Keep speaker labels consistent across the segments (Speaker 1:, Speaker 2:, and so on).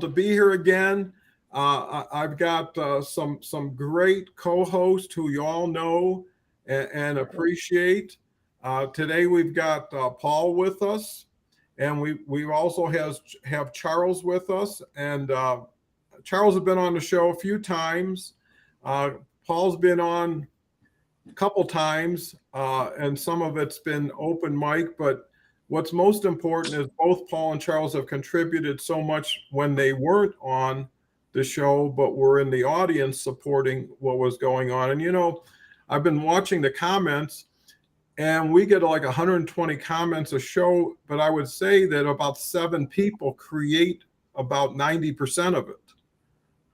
Speaker 1: to be here again. I've got some great co-hosts who you all know and appreciate. Today we've got Paul with us, and we also have Charles with us. And Charles has been on the show a few times. Paul's been on a couple times, and some of it's been open mic. But what's most important is both Paul and Charles have contributed so much when they weren't on the show, but were in the audience supporting what was going on. And I've been watching the comments, and we get like 120 comments a show, but I would say that about 7 people create about 90% of it,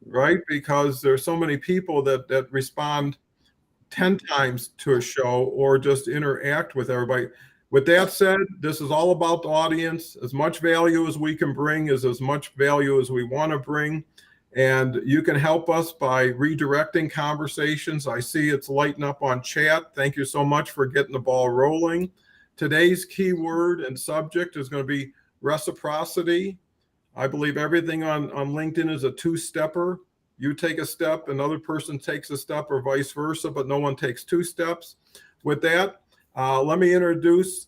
Speaker 1: right? Because there's so many people that respond 10 times to a show or just interact with everybody. With that said, this is all about the audience. As much value as we can bring is as much value as we want to bring. And you can help us by redirecting conversations. I see it's lighting up on chat. Thank you so much for getting the ball rolling. Today's keyword and subject is going to be reciprocity. I believe everything on LinkedIn is a two-stepper. You take a step, another person takes a step, or vice versa, but no one takes 2 steps. With that, let me introduce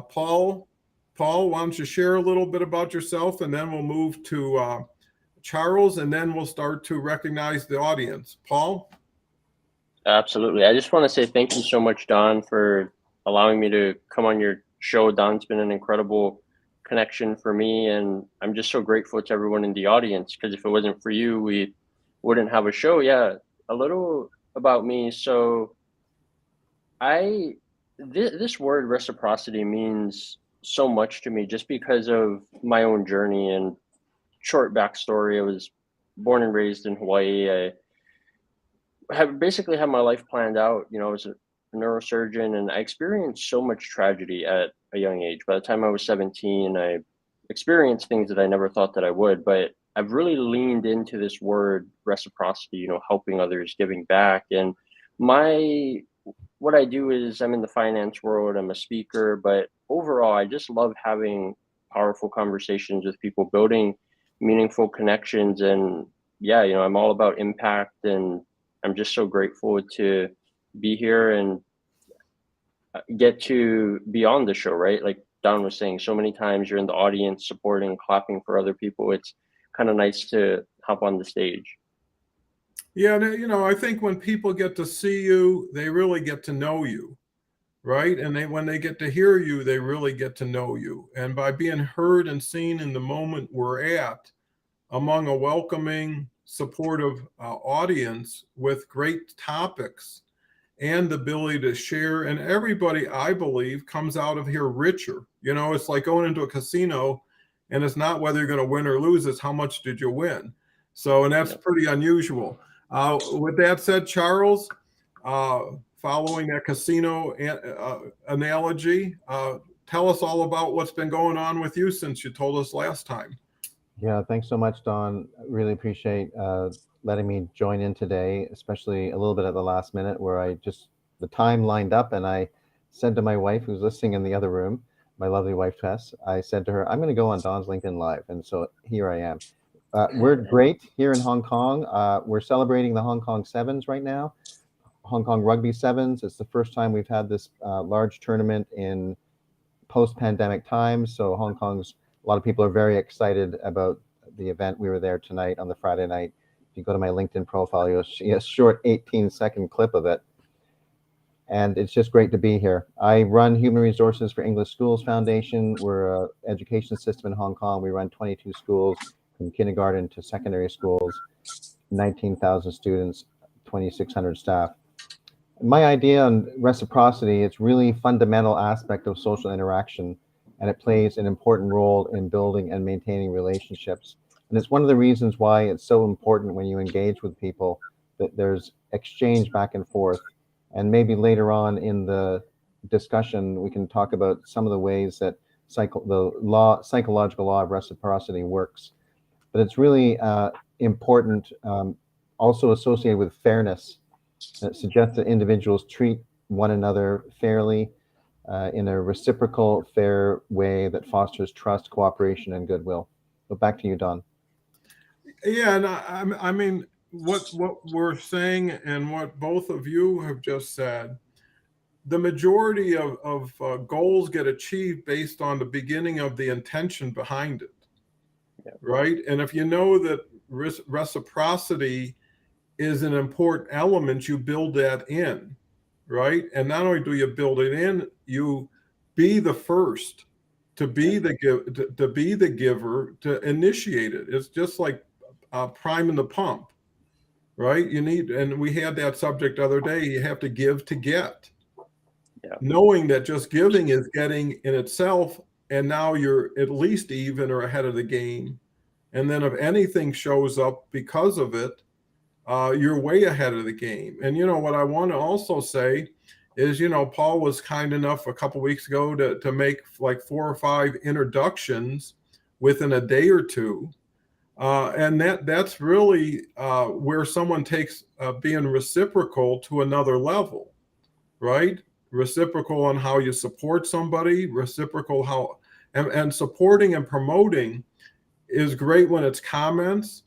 Speaker 1: Paul. Paul, why don't you share a little bit about yourself, and then we'll move to Charles, and then we'll start to recognize the audience. Paul?
Speaker 2: Absolutely. I just want to say thank you so much, Don, for allowing me to come on your show. Don's been an incredible connection for me, and I'm just so grateful to everyone in the audience, because if it wasn't for you, we wouldn't have a show. Yeah, a little about me. So this word reciprocity means so much to me just because of my own journey. And short backstory, I was born and raised in Hawaii. I have basically had my life planned out. I was a neurosurgeon, and I experienced so much tragedy at a young age. By the time I was 17, I experienced things that I never thought that I would. But I've really leaned into this word reciprocity, helping others, giving back. And what I do is I'm in the finance world, I'm a speaker, but overall, I just love having powerful conversations with people, building meaningful connections. And yeah, I'm all about impact, and I'm just so grateful to be here and get to be on the show, right? Like Don was saying, so many times you're in the audience supporting, clapping for other people. It's kind of nice to hop on the stage.
Speaker 1: Yeah, I think when people get to see you, they really get to know you, right? And when they get to hear you, they really get to know you. And by being heard and seen in the moment we're at, among a welcoming, supportive audience with great topics and the ability to share, and everybody, I believe, comes out of here richer. It's like going into a casino, and it's not whether you're going to win or lose, it's how much did you win. So, and that's pretty unusual. With that said, Charles, following that casino analogy, tell us all about what's been going on with you since you told us last time.
Speaker 3: Yeah, thanks so much, Don. Really appreciate letting me join in today, especially a little bit at the last minute where the time lined up, and I said to my wife, who's listening in the other room, my lovely wife, Tess, I said to her, I'm going to go on Don's LinkedIn Live. And so here I am. We're great here in Hong Kong. We're celebrating the Hong Kong Sevens right now, Hong Kong Rugby Sevens. It's the first time we've had this large tournament in post-pandemic times. So a lot of people are very excited about the event. We were there tonight on the Friday night. If you go to my LinkedIn profile, you'll see a short 18-second clip of it. And it's just great to be here. I run Human Resources for English Schools Foundation. We're an education system in Hong Kong. We run 22 schools from kindergarten to secondary schools, 19,000 students, 2,600 staff. My idea on reciprocity, it's really fundamental aspect of social interaction, and it plays an important role in building and maintaining relationships. And it's one of the reasons why it's so important when you engage with people that there's exchange back and forth. And maybe later on in the discussion, we can talk about some of the ways that the psychological law of reciprocity works. But it's really important, also associated with fairness. It suggests that individuals treat one another fairly, in a reciprocal, fair way that fosters trust, cooperation, and goodwill. So back to you, Don.
Speaker 1: Yeah, and I mean, what we're saying and what both of you have just said, the majority of goals get achieved based on the beginning of the intention behind it,
Speaker 2: Yeah.
Speaker 1: right? And if you know that reciprocity is an important element, you build that in, right? And not only do you build it in, you be the first to be the to be the giver, to initiate it. It's just like priming the pump, right? You need, and we had that subject the other day. You have to give to get,
Speaker 2: Yeah.
Speaker 1: knowing that just giving is getting in itself, and now you're at least even or ahead of the game. And then if anything shows up because of it, you're way ahead of the game. And you know what I want to also say is, you know, Paul was kind enough a couple weeks ago to make like 4 or 5 introductions within a day or two. And that's really where someone takes being reciprocal to another level, right? Reciprocal on how you support somebody, reciprocal how, and supporting and promoting is great when it's comments,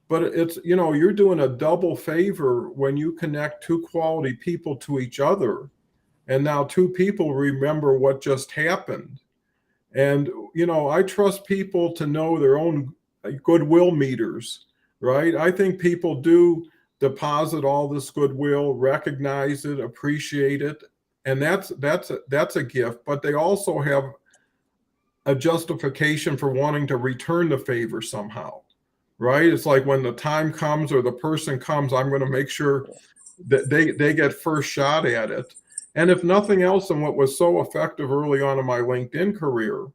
Speaker 1: but it's, you know, you're doing a double favor when you connect two quality people to each other. And now two people remember what just happened. And, you know, I trust people to know their own goodwill meters, right? I think people do deposit all this goodwill, recognize it, appreciate it. And that's a gift, but they also have a justification for wanting to return the favor somehow, right? It's like when the time comes or the person comes, I'm going to make sure that they get first shot at it. And if nothing else, and what was so effective early on in my LinkedIn career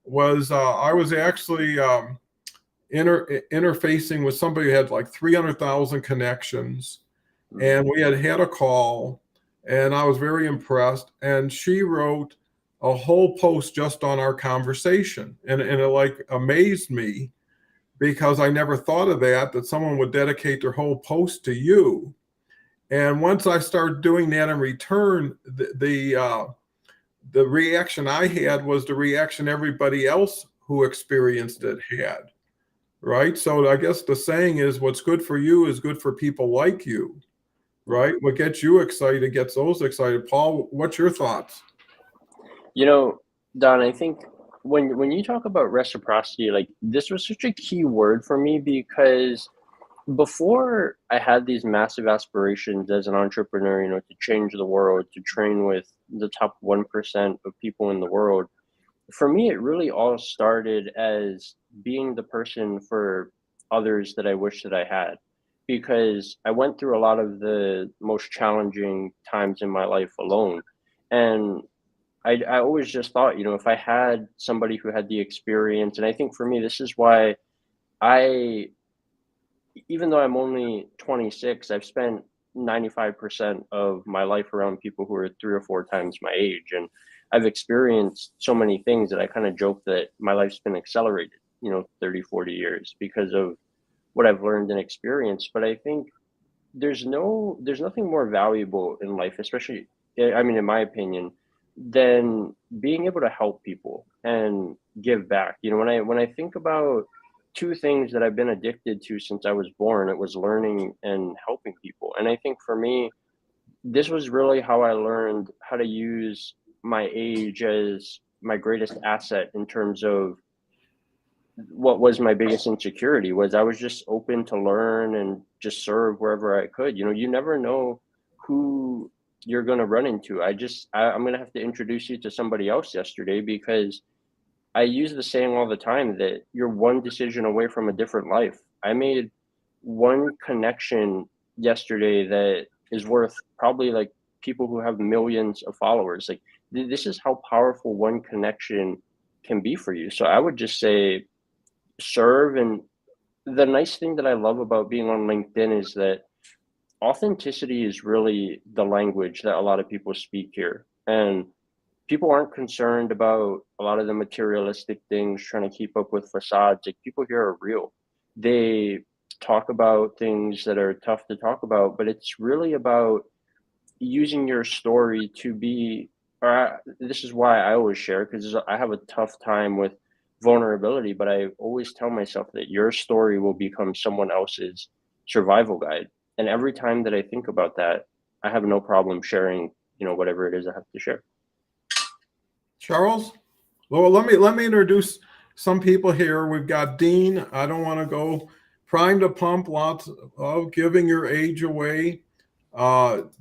Speaker 1: was I was actually interfacing with somebody who had like 300,000 connections, and we had a call, and I was very impressed. And she wrote a whole post just on our conversation, and it like amazed me because I never thought of that someone would dedicate their whole post to you. And once I started doing that in return, the reaction I had was the reaction everybody else who experienced it had, right? So I guess the saying is, what's good for you is good for people like you, right? What gets you excited gets those excited. Paul, what's your thoughts?
Speaker 2: You know, Don, I think when you talk about reciprocity, like this was such a key word for me because before I had these massive aspirations as an entrepreneur, you know, to change the world, to train with the top 1% of people in the world, for me, it really all started as being the person for others that I wish that I had. Because I went through a lot of the most challenging times in my life alone. And I always just thought, you know, if I had somebody who had the experience, and I think for me, this is why I, even though I'm only 26, I've spent 95% of my life around people who are 3 or 4 times my age. And I've experienced so many things that I kind of joke that my life's been accelerated, you know, 30, 40 years because of what I've learned and experienced. But I think there's nothing more valuable in life, especially, I mean, in my opinion, than being able to help people and give back. You know, when I think about two things that I've been addicted to since I was born, it was learning and helping people. And I think for me, this was really how I learned how to use my age as my greatest asset in terms of what was my biggest insecurity was I was just open to learn and just serve wherever I could. You know, you never know who you're going to run into. I'm going to have to introduce you to somebody else yesterday because I use the saying all the time that you're one decision away from a different life. I made one connection yesterday that is worth probably like people who have millions of followers. Like this is how powerful one connection can be for you. So I would just say serve. And the nice thing that I love about being on LinkedIn is that authenticity is really the language that a lot of people speak here. And people aren't concerned about a lot of the materialistic things, trying to keep up with facades. Like people here are real. They talk about things that are tough to talk about, but it's really about using your story to be, this is why I always share, because I have a tough time with vulnerability, but I always tell myself that your story will become someone else's survival guide. And every time that I think about that, I have no problem sharing, whatever it is I have to share.
Speaker 1: Charles? Well, let me introduce some people here. We've got Dean. I don't want to go prime to pump, lots of giving your age away.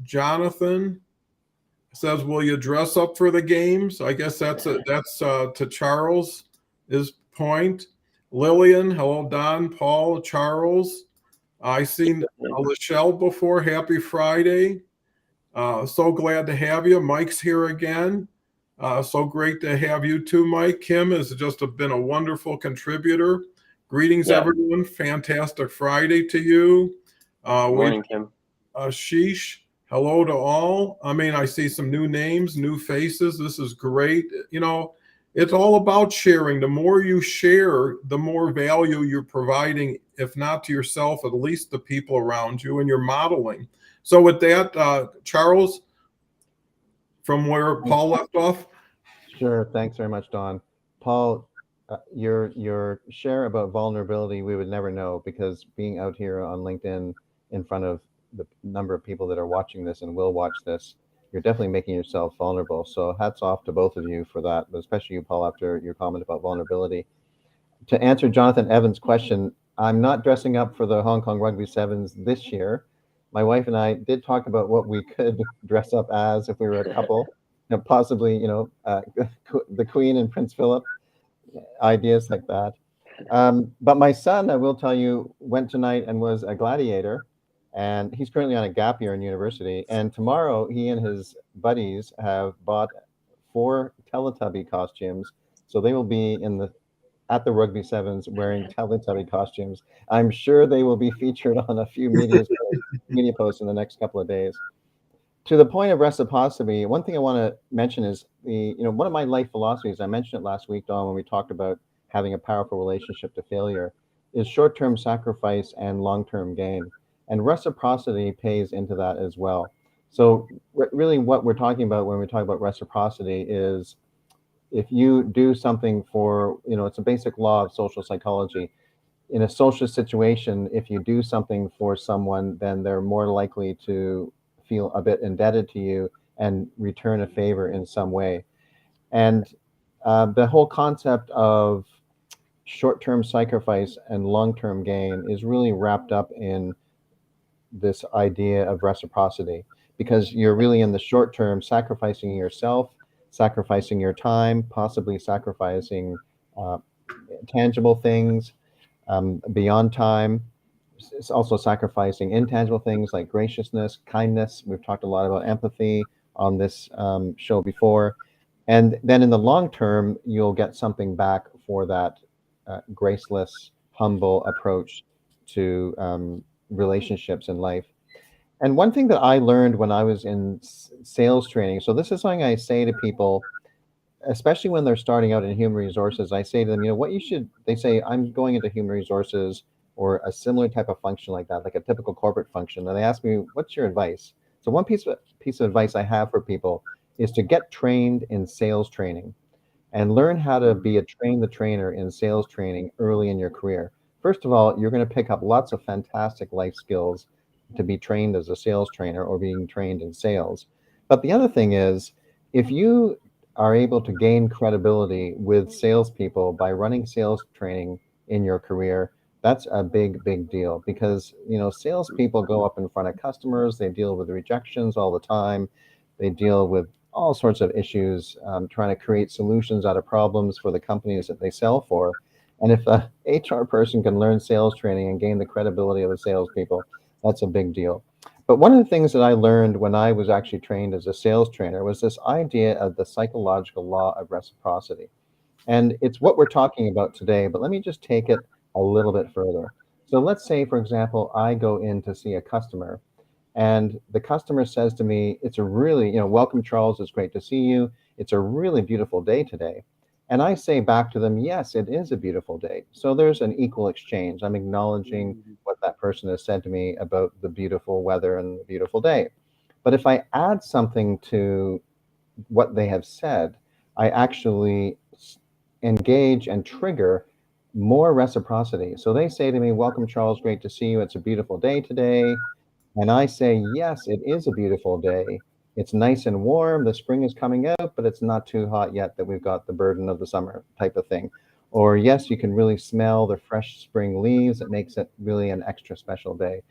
Speaker 1: Jonathan says, "Will you dress up for the games?" I guess that's to Charles' point. Lillian, hello, Don, Paul, Charles. I seen Lachelle before. Happy Friday. So glad to have you. Mike's here again. So great to have you too, Mike. Kim has just been a wonderful contributor. Greetings,
Speaker 2: Yeah.
Speaker 1: everyone. Fantastic Friday to you.
Speaker 2: Morning, Kim.
Speaker 1: Sheesh. Hello to all. I mean, I see some new names, new faces. This is great. It's all about sharing. The more you share, the more value you're providing, if not to yourself, at least the people around you, and you're modeling. So with that, Charles, from where Paul left off.
Speaker 3: Sure. Thanks very much, Don. Paul, your share about vulnerability, we would never know, because being out here on LinkedIn in front of the number of people that are watching this and will watch this, you're definitely making yourself vulnerable. So hats off to both of you for that, but especially you, Paul, after your comment about vulnerability. To answer Jonathan Evans' question, I'm not dressing up for the Hong Kong Rugby Sevens this year. My wife and I did talk about what we could dress up as if we were a couple, possibly, the Queen and Prince Philip, ideas like that. But my son, I will tell you, went tonight and was a gladiator, and he's currently on a gap year in university. And tomorrow, he and his buddies have bought 4 Teletubby costumes, so they will be at the Rugby Sevens wearing Teletubby costumes. I'm sure they will be featured on a few media posts in the next couple of days. To the point of reciprocity, one thing I want to mention is one of my life philosophies, I mentioned it last week, Don, when we talked about having a powerful relationship to failure, is short-term sacrifice and long-term gain. And reciprocity pays into that as well. So really what we're talking about when we talk about reciprocity is, if you do something for, it's a basic law of social psychology. In a social situation, if you do something for someone, then they're more likely to feel a bit indebted to you and return a favor in some way. And the whole concept of short-term sacrifice and long-term gain is really wrapped up in this idea of reciprocity, because you're really in the short term sacrificing yourself, sacrificing your time, possibly sacrificing tangible things beyond time. It's also sacrificing intangible things like graciousness, kindness. We've talked a lot about empathy on this show before. And then in the long term, you'll get something back for that graceless, humble approach to relationships in life. And one thing that I learned when I was in sales training, so this is something I say to people, especially when they're starting out in human resources. I say to them, they say, I'm going into human resources or a similar type of function like that, like a typical corporate function. And they ask me, what's your advice? So one piece of advice I have for people is to get trained in sales training and learn how to be a train the trainer in sales training early in your career. First of all, you're going to pick up lots of fantastic life skills to be trained as a sales trainer or being trained in sales. But the other thing is, if you are able to gain credibility with salespeople by running sales training in your career, that's a big, big deal, because salespeople go up in front of customers, they deal with rejections all the time, they deal with all sorts of issues, trying to create solutions out of problems for the companies that they sell for. And if a HR person can learn sales training and gain the credibility of the salespeople, that's a big deal. But one of the things that I learned when I was actually trained as a sales trainer was this idea of the psychological law of reciprocity. And it's what we're talking about today, but let me just take it a little bit further. So let's say, for example, I go in to see a customer, and the customer says to me, it's a really, welcome, Charles, it's great to see you. It's a really beautiful day today. And I say back to them, yes, it is a beautiful day. So there's an equal exchange. I'm acknowledging what that person has said to me about the beautiful weather and the beautiful day. But if I add something to what they have said, I actually engage and trigger more reciprocity. So they say to me, "Welcome, Charles. Great to see you. It's a beautiful day today." And I say, "Yes, it is a beautiful day. It's nice and warm. The spring is coming out, but it's not too hot yet that we've got the burden of the summer," type of thing. Or, "Yes, you can really smell the fresh spring leaves. It makes it really an extra special day."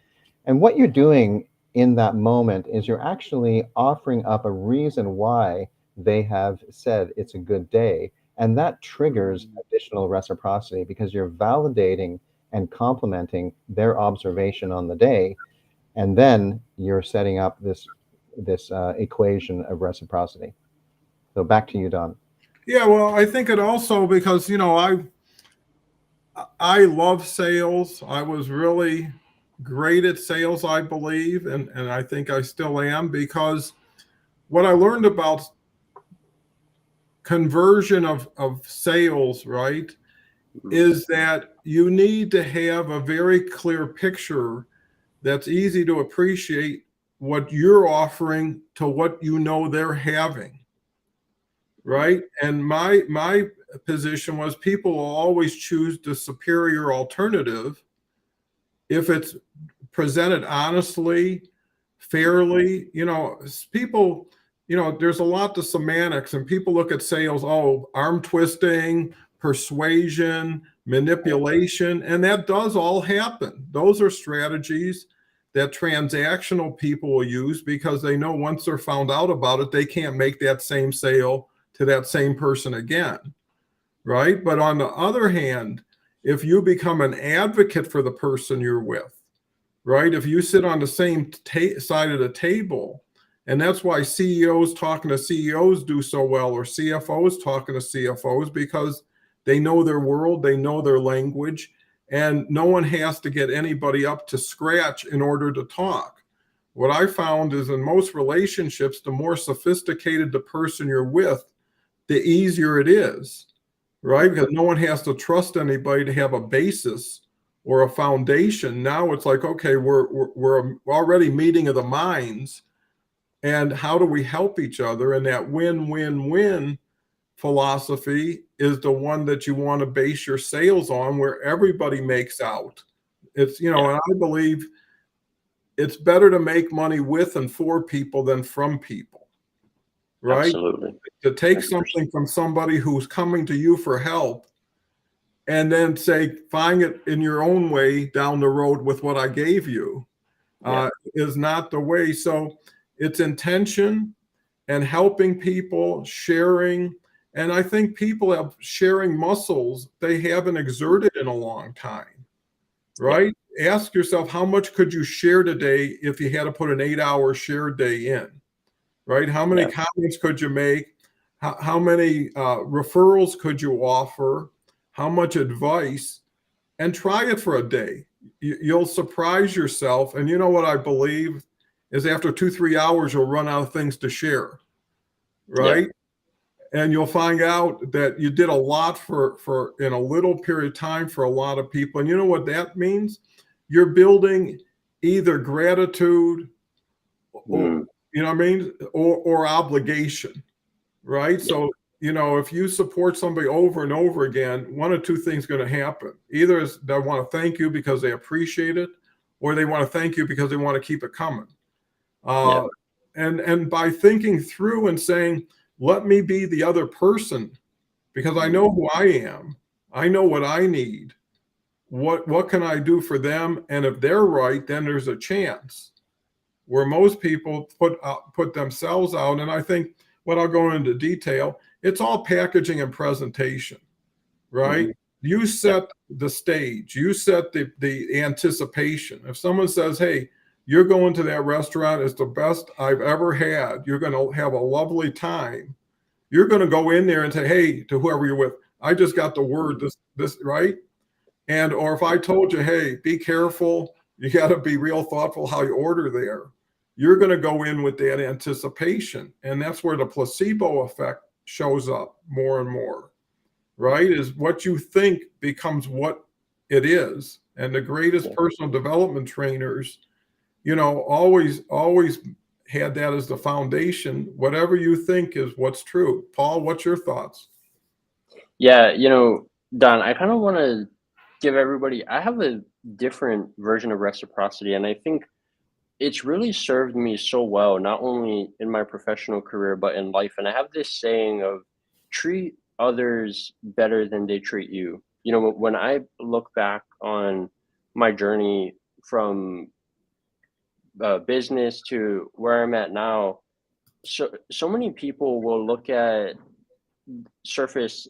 Speaker 3: And what you're doing in that moment is you're actually offering up a reason why they have said it's a good day. And that triggers additional reciprocity because you're validating and complimenting their observation on the day. And then you're setting up this equation of reciprocity. So back to you, Don.
Speaker 1: Yeah, well, I think it also because I love sales. I was really great at sales, I believe, and I think I still am, because what I learned about conversion of sales, right, is that you need to have a very clear picture that's easy to appreciate what you're offering to what you know they're having, right? And my position was people will always choose the superior alternative if it's presented honestly, fairly. People, there's a lot to semantics, and people look at sales, oh, arm twisting, persuasion, manipulation, and that does all happen. Those are strategies that transactional people will use because they know once they're found out about it, they can't make that same sale to that same person again, right? But on the other hand, if you become an advocate for the person you're with, right? If you sit on the same side of the table, and that's why CEOs talking to CEOs do so well, or CFOs talking to CFOs, because they know their world, they know their language, and no one has to get anybody up to scratch in order to talk. What I found is in most relationships, the more sophisticated the person you're with, the easier it is, right? Because no one has to trust anybody to have a basis or a foundation. Now it's like, okay, we're already meeting of the minds, and how do we help each other? And that win-win-win philosophy is the one that you want to base your sales on, where everybody makes out. It's, and I believe it's better to make money with and for people than from people, right?
Speaker 2: Absolutely.
Speaker 1: To take
Speaker 2: 100%.
Speaker 1: something from somebody who's coming to you for help and then say, find it in your own way down the road with what I gave you, is not the way. So it's intention and helping people, sharing. And I think people have sharing muscles they haven't exerted in a long time, right? Ask yourself, how much could you share today if you had to put an 8-hour share day in, right? How many comments could you make? How many referrals could you offer? How much advice? And try it for a day. You'll surprise yourself. And you know what I believe is after 2-3 hours, you'll run out of things to share, right? And you'll find out that you did a lot for in a little period of time for a lot of people. And you know what that means? You're building either gratitude or, you know what I mean, or obligation, right? So, if you support somebody over and over again, one of two things going to happen. Either is they want to thank you because they appreciate it, or they want to thank you because they want to keep it coming. And by thinking through and saying, let me be the other person, because I know who I am. I know what I need. What can I do for them? And if they're right, then there's a chance. Where most people put themselves out, and I think what I'll go into detail, it's all packaging and presentation, right? You set the stage, you set the anticipation. If someone says, hey, you're going to that restaurant, it's the best I've ever had, you're going to have a lovely time, you're going to go in there and say, hey, to whoever you're with, I just got the word, this, right? And, or if I told you, hey, be careful, you got to be real thoughtful how you order there, you're going to go in with that anticipation. And that's where the placebo effect shows up more and more, right? Is what you think becomes what it is. And the greatest personal development trainers, always had that as the foundation. Whatever you think is what's true. Paul, what's your thoughts?
Speaker 2: Yeah, Don, I kind of want to give everybody, I have a different version of reciprocity, and I think it's really served me so well, not only in my professional career, but in life. And I have this saying of treat others better than they treat you. When I look back on my journey from business to where I'm at now, so many people will look at surface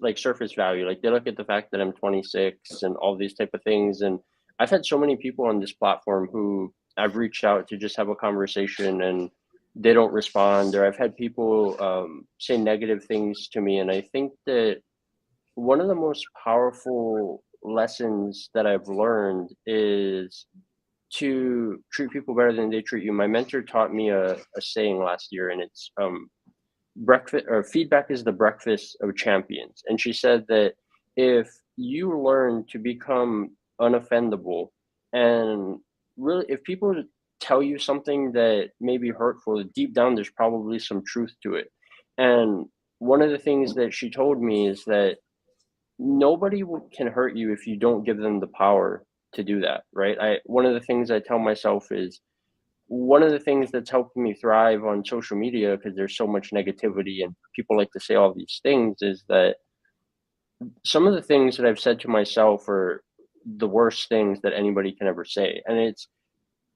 Speaker 2: value. Like they look at the fact that I'm 26 and all these type of things. And I've had so many people on this platform who I've reached out to just have a conversation, and they don't respond, or I've had people say negative things to me. And I think that one of the most powerful lessons that I've learned is to treat people better than they treat you. My mentor taught me a saying last year, and it's breakfast or feedback is the breakfast of champions. And she said that if you learn to become unoffendable, and really, if people tell you something that may be hurtful, deep down there's probably some truth to it. And one of the things that she told me is that nobody can hurt you if you don't give them the power to do that, right? I One of the things I tell myself is, one of the things that's helped me thrive on social media, because there's so much negativity and people like to say all these things, is that some of the things that I've said to myself are the worst things that anybody can ever say. And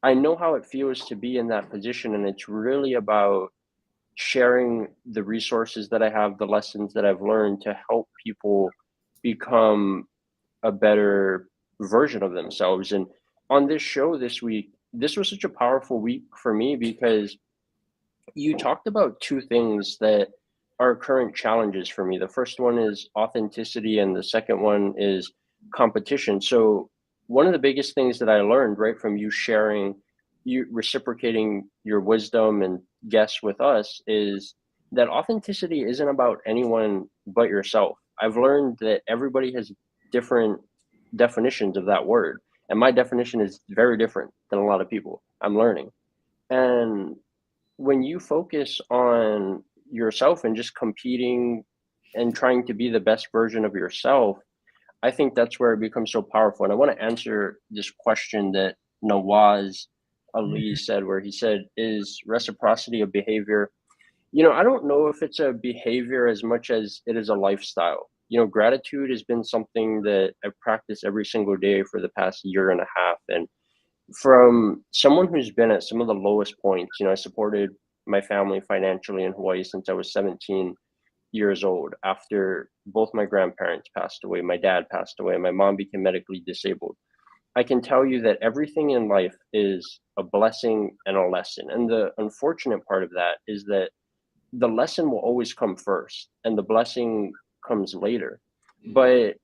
Speaker 2: I know how it feels to be in that position. And it's really about sharing the resources that I have, the lessons that I've learned to help people become a better version of themselves. And on this show this week, this was such a powerful week for me, because you talked about two things that are current challenges for me. The first one is authenticity, and the second one is competition. So, one of the biggest things that I learned right from you sharing, you reciprocating your wisdom and guests with us, is that authenticity isn't about anyone but yourself. I've learned that everybody has different definitions of that word, and my definition is very different than a lot of people. I'm learning. And when you focus on yourself and just competing and trying to be the best version of yourself, I think that's where it becomes so powerful. And I want to answer this question that Nawaz Ali said, where he said, is reciprocity a behavior? I don't know if it's a behavior as much as it is a lifestyle. Gratitude has been something that I've practiced every single day for the past year and a half. And from someone who's been at some of the lowest points, I supported my family financially in Hawaii since I was 17 years old. After both my grandparents passed away, my dad passed away, my mom became medically disabled. I can tell you that everything in life is a blessing and a lesson. And the unfortunate part of that is that the lesson will always come first and the blessing comes later. But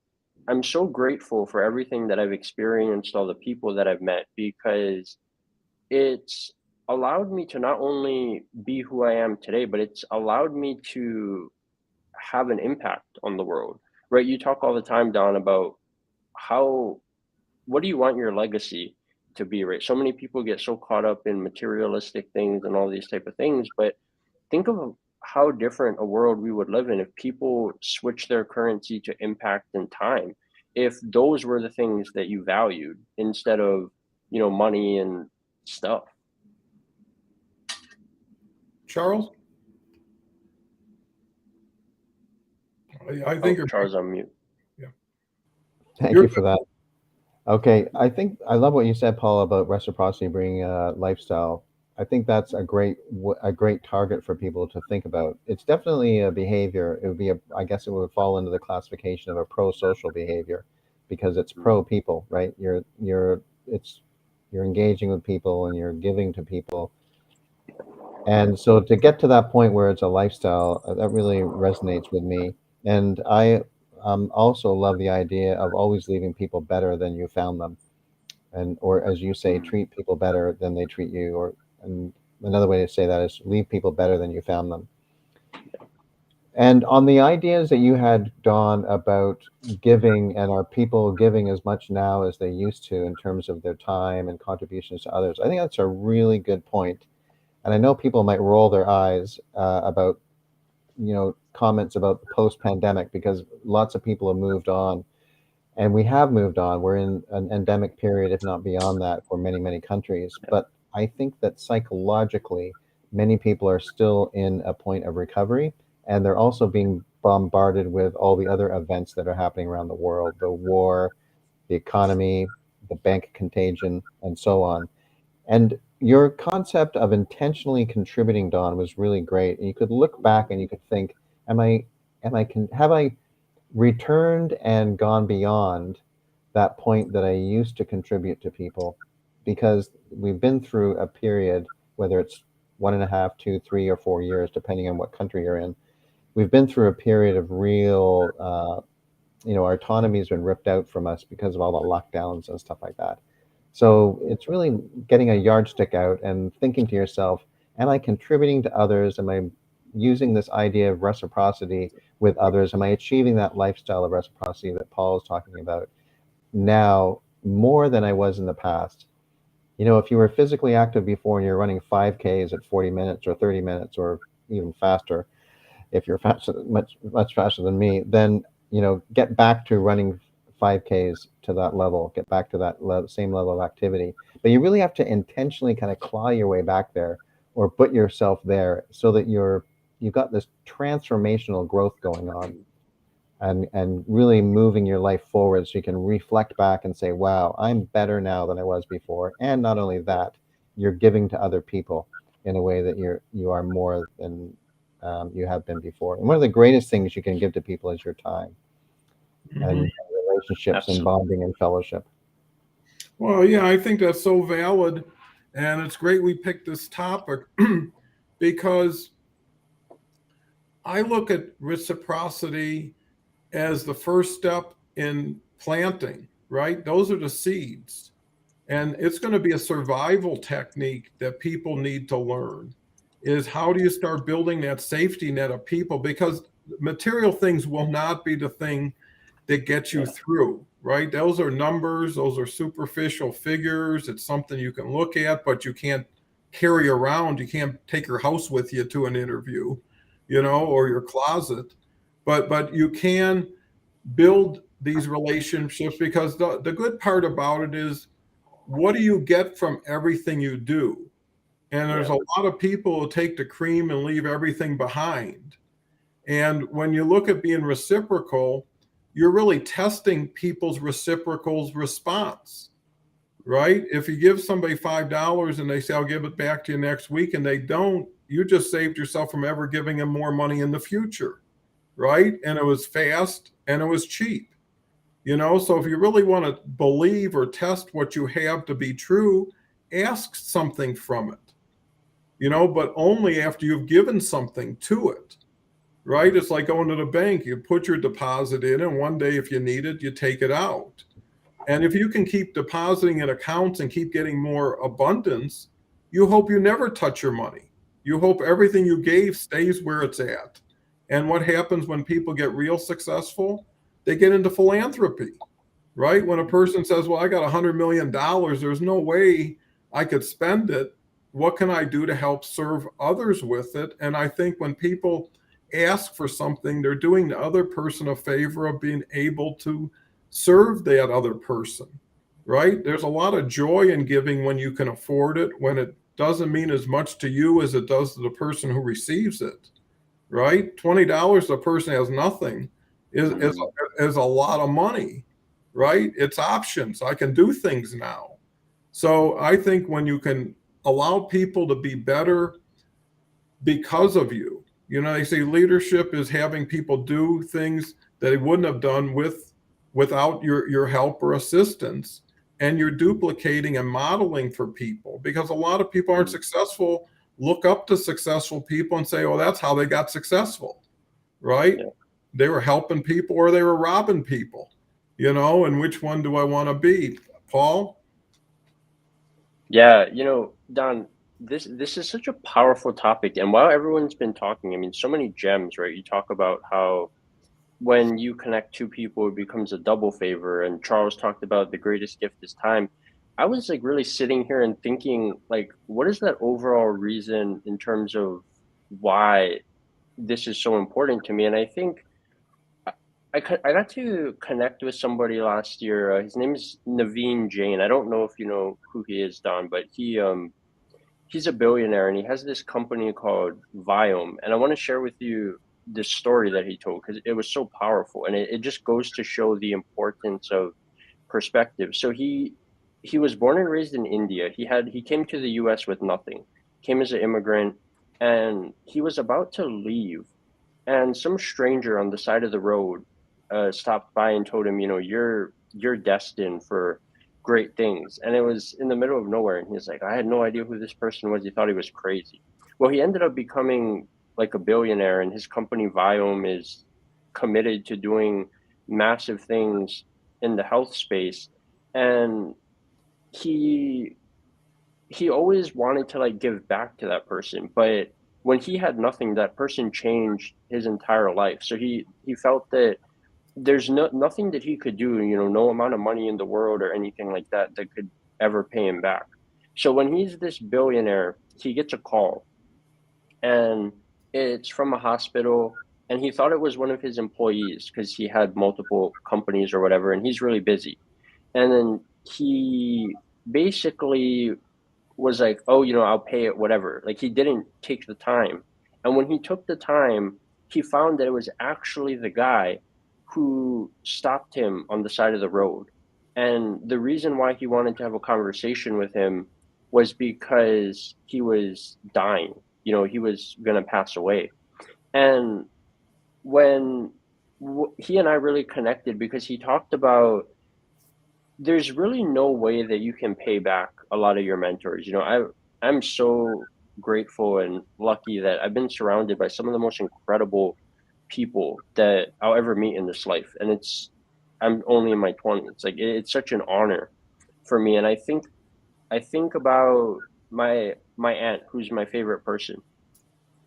Speaker 2: I'm so grateful for everything that I've experienced, all the people that I've met, because it's allowed me to not only be who I am today, but it's allowed me to have an impact on the world. Right? You talk all the time, Don, about how, what do you want your legacy to be, right? So many people get so caught up in materialistic things and all these type of things, but think of how different a world we would live in if people switch their currency to impact and time. If those were the things that you valued instead of, money and stuff.
Speaker 1: Charles? I think
Speaker 2: Charles on mute.
Speaker 3: Thank
Speaker 1: You're
Speaker 3: you for that. Okay, I think I love what you said, Paul, about reciprocity being a lifestyle. I think that's a great target for people to think about. It's definitely a behavior. It would be I guess it would fall into the classification of a pro-social behavior, because it's pro-people, right? You're engaging with people and you're giving to people. And so to get to that point where it's a lifestyle, that really resonates with me. And I also love the idea of always leaving people better than you found them, or as you say, treat people better than they treat you. And another way to say that is leave people better than you found them. And on the ideas that you had, Dawn, about giving, and are people giving as much now as they used to in terms of their time and contributions to others, I think that's a really good point. And I know people might roll their eyes about comments about the post-pandemic, because lots of people have moved on, and we have moved on. We're in an endemic period, if not beyond that, for many, many countries. But I think that psychologically, many people are still in a point of recovery, and they're also being bombarded with all the other events that are happening around the world, the war, the economy, the bank contagion, and so on. And your concept of intentionally contributing, Don, was really great. And you could look back and you could think, have I returned and gone beyond that point that I used to contribute to people? Because we've been through a period, whether it's 1.5, 2, 3, or 4 years, depending on what country you're in. We've been through a period of real, our autonomy has been ripped out from us because of all the lockdowns and stuff like that. So it's really getting a yardstick out and thinking to yourself, am I contributing to others? Am I using this idea of reciprocity with others? Am I achieving that lifestyle of reciprocity that Paul is talking about now more than I was in the past? If you were physically active before and you're running 5Ks at 40 minutes or 30 minutes or even faster, if you're faster, much faster than me, then get back to running 5Ks to that level, get back to that same level of activity. But you really have to intentionally kind of claw your way back there, or put yourself there, so that you've got this transformational growth going on, and really moving your life forward, so you can reflect back and say, wow, I'm better now than I was before. And not only that, you're giving to other people in a way that you are more than you have been before. And one of the greatest things you can give to people is your time, and relationships. Absolutely. And bonding and fellowship.
Speaker 1: Well, yeah, I think that's so valid. And it's great we picked this topic because I look at reciprocity as the first step in planting, right? Those are the seeds. And it's going to be a survival technique that people need to learn, is how do you start building that safety net of people? Because material things will not be the thing that gets you through, right? Those are numbers, those are superficial figures. It's something you can look at, but you can't carry around. You can't take your house with you to an interview, or your closet. But you can build these relationships, because the good part about it is, what do you get from everything you do? And there's a lot of people who take the cream and leave everything behind. And when you look at being reciprocal, you're really testing people's reciprocal response, right? If you give somebody $5 and they say, I'll give it back to you next week, and they don't, you just saved yourself from ever giving them more money in the future, right? And it was fast and it was cheap. So if you really want to believe or test what you have to be true, ask something from it, but only after you've given something to it, right? It's like going to the bank. You put your deposit in, and one day if you need it, you take it out. And if you can keep depositing in accounts and keep getting more abundance, you hope you never touch your money. You hope everything you gave stays where it's at. And what happens when people get real successful? They get into philanthropy, right? When a person says, well, I got $100 million, there's no way I could spend it. What can I do to help serve others with it? And I think when people ask for something, they're doing the other person a favor of being able to serve that other person, right? There's a lot of joy in giving when you can afford it, when it doesn't mean as much to you as it does to the person who receives it, right? $20 a person has nothing is a lot of money, right? It's options. I can do things now. So I think when you can allow people to be better because of you, they say leadership is having people do things that they wouldn't have done without your help or assistance. And you're duplicating and modeling for people, because a lot of people aren't successful, look up to successful people and say, oh, that's how they got successful, right? Yeah. They were helping people or they were robbing people, and which one do I want to be? Paul?
Speaker 2: Yeah, Don, this is such a powerful topic. And while everyone's been talking, I mean, so many gems, right? You talk about how when you connect two people, it becomes a double favor. And Charles talked about the greatest gift is time. I was like really sitting here and thinking, like, what is that overall reason in terms of why this is so important to me. And I think I got to connect with somebody last year. His name is Naveen Jain. I don't know if you know who he is, Don, but he's a billionaire and he has this company called Viome. And I want to share with you this story that he told because it was so powerful, and it just goes to show the importance of perspective. So he was born and raised in India. He came to the US with nothing. Came as an immigrant, and he was about to leave, and some stranger on the side of the road stopped by and told him, you're destined for great things. And it was in the middle of nowhere, and he's like, I had no idea who this person was. He thought he was crazy. Well, he ended up becoming like a billionaire, and his company Viome is committed to doing massive things in the health space. And he he always wanted to like give back to that person, but when he had nothing, that person changed his entire life. So he felt that there's nothing that he could do, no amount of money in the world or anything like that that could ever pay him back. So when he's this billionaire, he gets a call, and it's from a hospital, and he thought it was one of his employees because he had multiple companies or whatever, and he's really busy. And then he basically was like, oh, I'll pay it, whatever. Like, he didn't take the time. And when he took the time, he found that it was actually the guy who stopped him on the side of the road. And the reason why he wanted to have a conversation with him was because he was dying. He was going to pass away. And when he and I really connected, because he talked about there's really no way that you can pay back a lot of your mentors. I'm so grateful and lucky that I've been surrounded by some of the most incredible people that I'll ever meet in this life. And I'm only in my 20s. Like, it's such an honor for me. And I think about my aunt, who's my favorite person.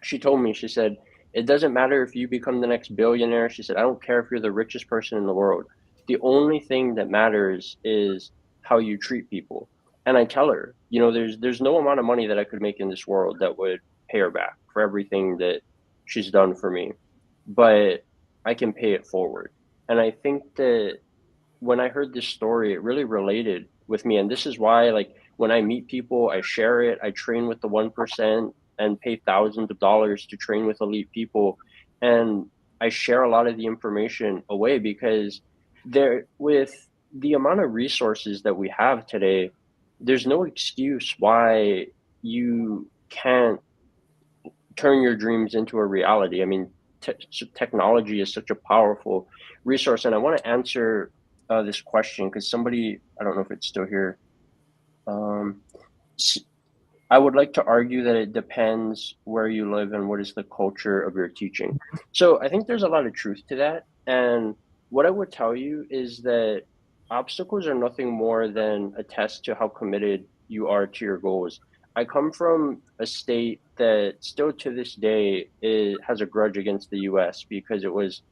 Speaker 2: She told me, she said, it doesn't matter if you become the next billionaire. She said, I don't care if you're the richest person in the world. The only thing that matters is how you treat people. And I tell her, there's no amount of money that I could make in this world that would pay her back for everything that she's done for me, but I can pay it forward. And I think that when I heard this story, it really related with me. And this is why, like, when I meet people, I share it. I train with the 1% and pay thousands of dollars to train with elite people. And I share a lot of the information away because with the amount of resources that we have today, there's no excuse why you can't turn your dreams into a reality. I mean, technology is such a powerful resource. And I want to answer this question because somebody, I don't know if it's still here. Um, I would like to argue that it depends where you live and what is the culture of your teaching. So I think there's a lot of truth to that. And what I would tell you is that obstacles are nothing more than a test to how committed you are to your goals. I come from a state that still to this day has a grudge against the US because it was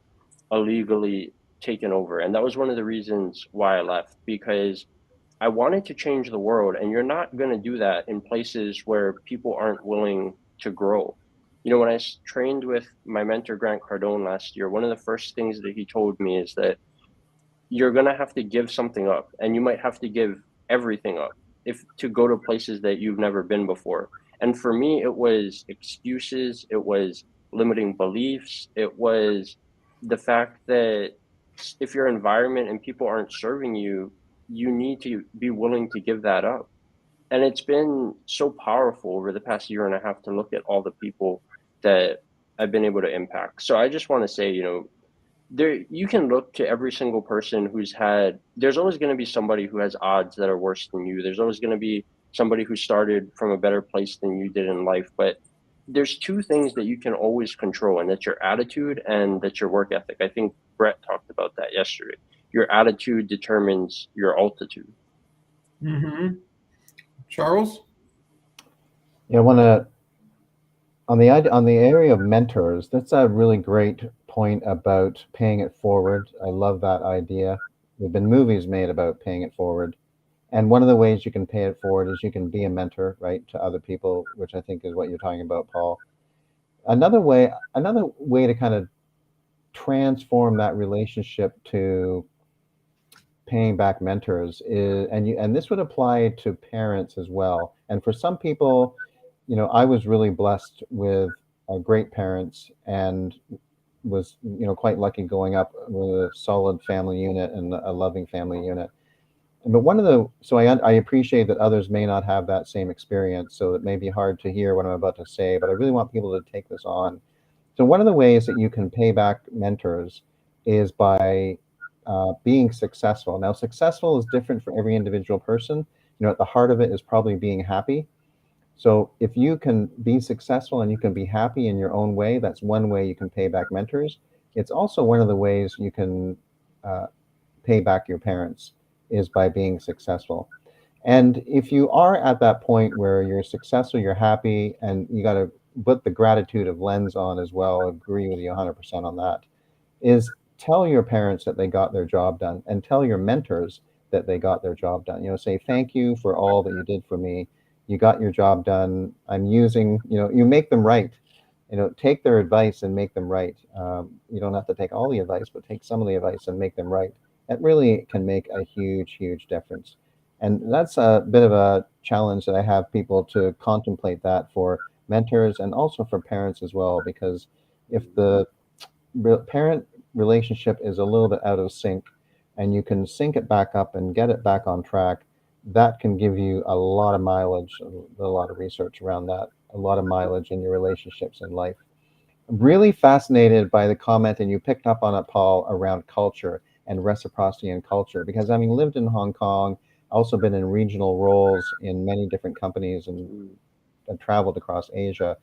Speaker 2: illegally taken over. And that was one of the reasons why I left, because I wanted to change the world, and you're not going to do that in places where people aren't willing to grow. When I trained with my mentor, Grant Cardone, last year, one of the first things that he told me is that you're going to have to give something up, and you might have to give everything up if to go to places that you've never been before. And for me, it was excuses, it was limiting beliefs, it was the fact that if your environment and people aren't serving you, you need to be willing to give that up. And it's been so powerful over the past year and a half to look at all the people that I've been able to impact. So I just want to say, there you can look to every single person there's always going to be somebody who has odds that are worse than you. There's always going to be somebody who started from a better place than you did in life. But there's two things that you can always control, and that's your attitude and that's your work ethic. I think Brett talked about that yesterday. Your attitude determines your altitude.
Speaker 1: Mm-hmm. Charles?
Speaker 3: Yeah, I want to on the area of mentors. That's a really great point about paying it forward. I love that idea. There've been movies made about paying it forward, and one of the ways you can pay it forward is you can be a mentor, right, to other people, which I think is what you're talking about, Paul. another way to kind of transform that relationship to paying back mentors is, and this would apply to parents as well. And for some people, I was really blessed with great parents and was, quite lucky going up with a solid family unit and a loving family unit. But I appreciate that others may not have that same experience, so it may be hard to hear what I'm about to say, but I really want people to take this on. So one of the ways that you can pay back mentors is by being successful. Now, successful is different for every individual person. At the heart of it is probably being happy. So if you can be successful and you can be happy in your own way, that's one way you can pay back mentors. It's also one of the ways you can uh, pay back your parents is by being successful. And if you are at that point where you're successful, you're happy, and you got to put the gratitude of lens on as well, agree with you 100% on that, is tell your parents that they got their job done and tell your mentors that they got their job done. Say, thank you for all that you did for me. You got your job done. I'm using, you make them right. Take their advice and make them right. You don't have to take all the advice, but take some of the advice and make them right. It really can make a huge, huge difference. And that's a bit of a challenge that I have people to contemplate that for mentors and also for parents as well, because if the parent relationship is a little bit out of sync and you can sync it back up and get it back on track, that can give you a lot of mileage, a lot of research around that, a lot of mileage in your relationships in life. I'm really fascinated by the comment, and you picked up on it, Paul, around culture and reciprocity and culture, because having lived in Hong Kong, also been in regional roles in many different companies and traveled across Asia,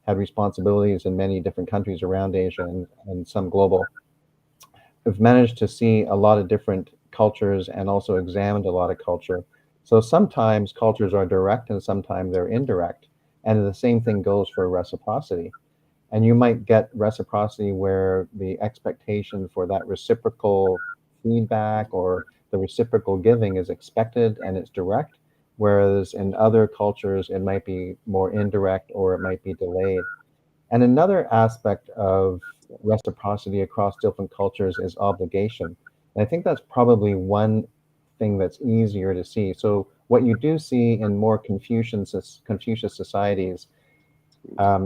Speaker 3: had responsibilities in many different countries around Asia and some global. I've managed to see a lot of different cultures and also examined a lot of culture. So sometimes cultures are direct and sometimes they're indirect. And the same thing goes for reciprocity. And you might get reciprocity where the expectation for that reciprocal feedback or the reciprocal giving is expected and it's direct. Whereas in other cultures, it might be more indirect or it might be delayed. And another aspect of reciprocity across different cultures is obligation. And I think that's probably one thing that's easier to see. So what you do see in more Confucius societies,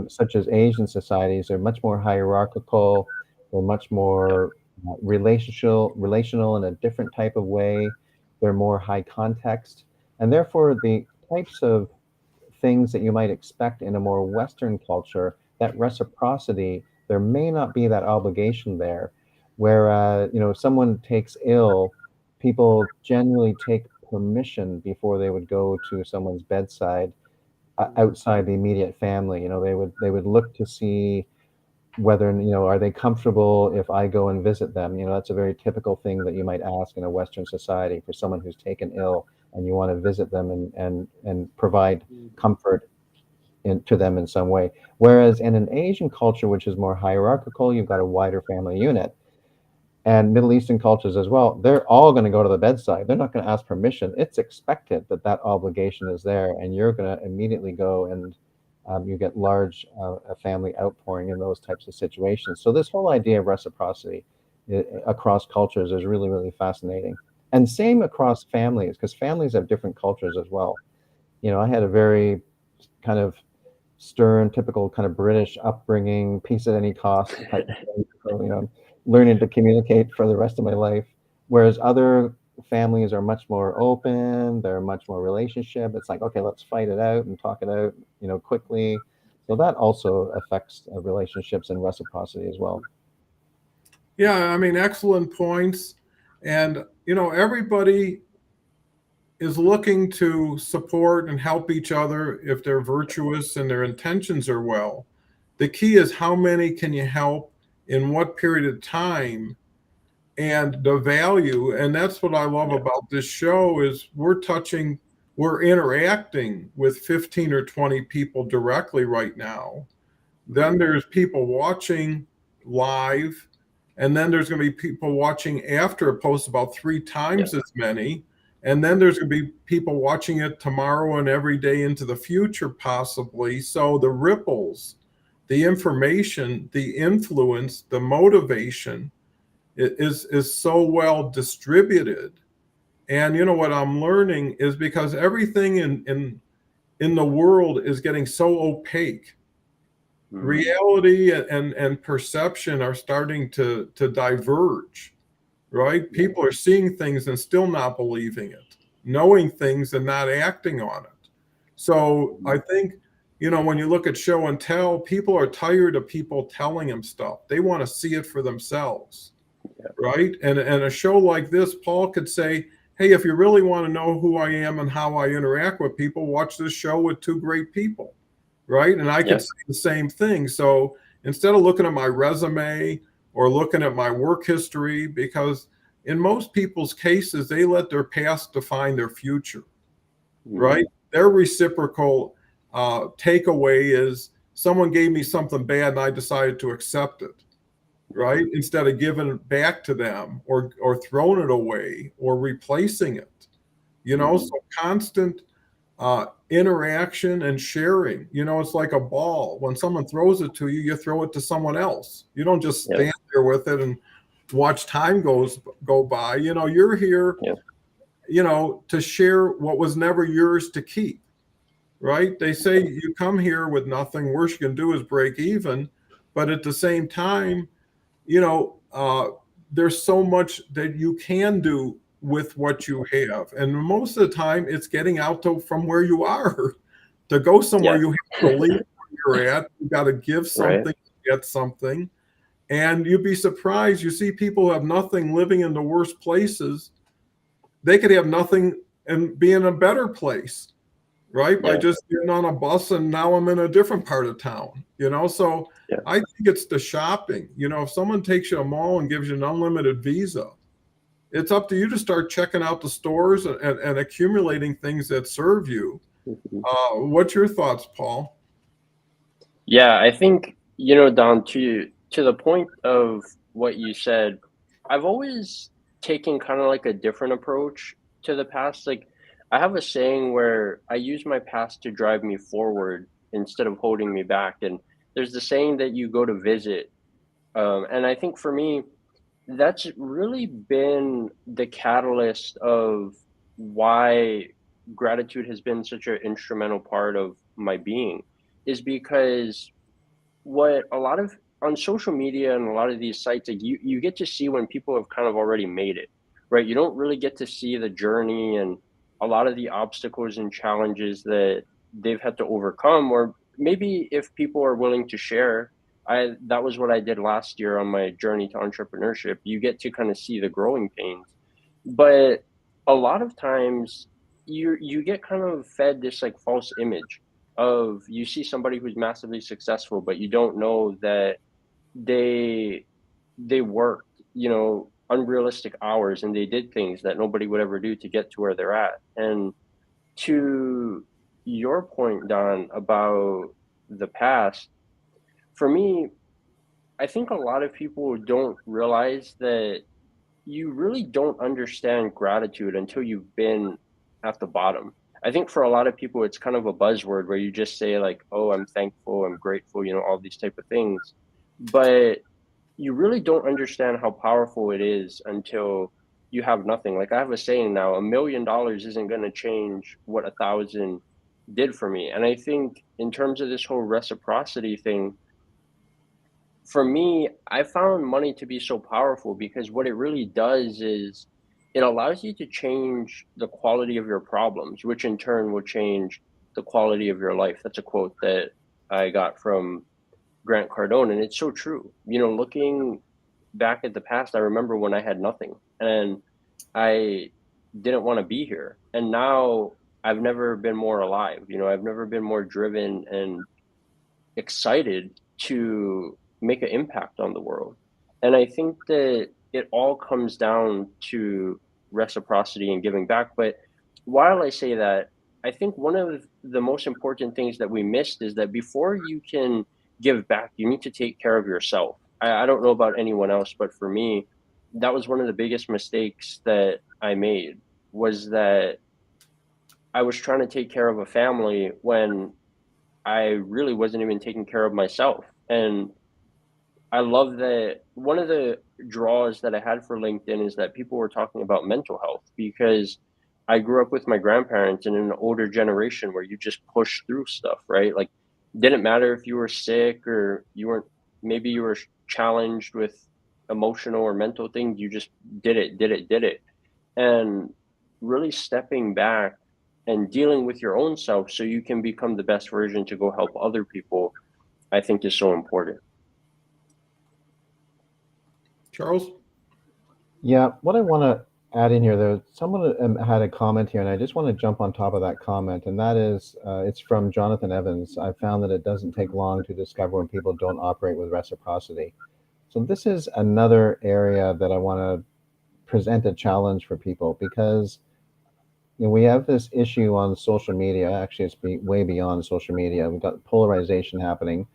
Speaker 3: such as Asian societies, are much more hierarchical. They're much more relational in a different type of way. They're more high context, and therefore the types of things that you might expect in a more Western culture, that reciprocity, there may not be that obligation there. Where if someone takes ill, people generally take permission before they would go to someone's bedside outside the immediate family. They would look to see whether are they comfortable if I go and visit them. That's a very typical thing that you might ask in a Western society for someone who's taken ill and you want to visit them and provide comfort to them in some way. Whereas in an Asian culture, which is more hierarchical, you've got a wider family unit, and Middle Eastern cultures as well, they're all going to go to the bedside. They're not going to ask permission. It's expected that that obligation is there, and you're going to immediately go and you get large family outpouring in those types of situations. So this whole idea of reciprocity across cultures is really, really fascinating. And same across families, because families have different cultures as well. I had a very kind of stern, typical kind of British upbringing, peace at any cost type of thing. So, learning to communicate for the rest of my life. Whereas other families are much more open, they're much more relationship. It's like, okay, let's fight it out and talk it out, quickly. So that also affects relationships and reciprocity as well.
Speaker 1: Yeah, I mean, excellent points. And, everybody is looking to support and help each other if they're virtuous and their intentions are well. The key is how many can you help in what period of time and the value. And that's what I love about this show is we're interacting with 15 or 20 people directly right now. Then there's people watching live, and then there's going to be people watching after it posts about 3 times as many. And then there's going to be people watching it tomorrow and every day into the future, possibly. So the ripples the information, the influence, the motivation is so well distributed. And you know what I'm learning is because everything in the world is getting so opaque. Reality and perception are starting to diverge, right? People are seeing things and still not believing it, knowing things and not acting on it. So I think, you know, when you look at show and tell, people are tired of people telling them stuff. They want to see it for themselves, right? And a show like this, Paul could say, hey, if you really want to know who I am and how I interact with people, watch this show with two great people, right? And I could say the same thing. So instead of looking at my resume or looking at my work history, because in most people's cases, they let their past define their future, right? Their reciprocal takeaway is someone gave me something bad and I decided to accept it, right? Instead of giving it back to them or throwing it away or replacing it, you know, so constant interaction and sharing. You know, it's like a ball. When someone throws it to you, you throw it to someone else. You don't just stand there with it and watch time go by. You know, you're here, you know, to share what was never yours to keep, right? They say you come here with nothing. Worst you can do is break even. But at the same time, you know, there's so much that you can do with what you have. And most of the time, it's getting out from where you are. To go somewhere, you have to leave where you're at. You got to give something to get something. And you'd be surprised. You see people who have nothing living in the worst places. They could have nothing and be in a better place, right? By just getting on a bus and now I'm in a different part of town, you know? So I think it's the shopping. You know, if someone takes you to a mall and gives you an unlimited visa, it's up to you to start checking out the stores and accumulating things that serve you. What's your thoughts, Paul?
Speaker 2: Yeah, I think, you know, Don, to the point of what you said, I've always taken kind of like a different approach to the past. Like, I have a saying where I use my past to drive me forward instead of holding me back. And there's the saying that you go to visit. And I think for me, that's really been the catalyst of why gratitude has been such an instrumental part of my being, is because what a lot of on social media and a lot of these sites, like you get to see when people have kind of already made it, right? You don't really get to see the journey and a lot of the obstacles and challenges that they've had to overcome, or maybe if people are willing to share. That was what I did last year on my journey to entrepreneurship. You get to kind of see the growing pains, but a lot of times you get kind of fed this like false image of, you see somebody who's massively successful, but you don't know that they worked, you know, unrealistic hours, and they did things that nobody would ever do to get to where they're at. And to your point, Don, about the past, for me, I think a lot of people don't realize that you really don't understand gratitude until you've been at the bottom. I think for a lot of people, it's kind of a buzzword where you just say like, "Oh, I'm thankful, I'm grateful," you know, all these type of things. But you really don't understand how powerful it is until you have nothing. Like I have a saying now, $1 million isn't going to change what 1,000 did for me. And I think in terms of this whole reciprocity thing, for me, I found money to be so powerful because what it really does is it allows you to change the quality of your problems, which in turn will change the quality of your life. That's a quote that I got from Grant Cardone, and it's so true. You know, looking back at the past, I remember when I had nothing and I didn't want to be here. And now I've never been more alive. You know, I've never been more driven and excited to make an impact on the world. And I think that it all comes down to reciprocity and giving back. But while I say that, I think one of the most important things that we missed is that before you can give back, you need to take care of yourself. I don't know about anyone else, but for me, that was one of the biggest mistakes that I made, was that I was trying to take care of a family when I really wasn't even taking care of myself. And I love that one of the draws that I had for LinkedIn is that people were talking about mental health, because I grew up with my grandparents and in an older generation where you just push through stuff, right? Like, didn't matter if you were sick or you weren't, maybe you were challenged with emotional or mental things, you just did it. And really stepping back and dealing with your own self so you can become the best version to go help other people, I think is so important.
Speaker 1: Charles?
Speaker 3: Yeah, what I want to add in here, though, someone had a comment here, and I just want to jump on top of that comment, and that is, it's from Jonathan Evans. I found that it doesn't take long to discover when people don't operate with reciprocity. So this is another area that I want to present a challenge for people, because we have this issue on social media. Actually, it's way beyond social media. We've got polarization happening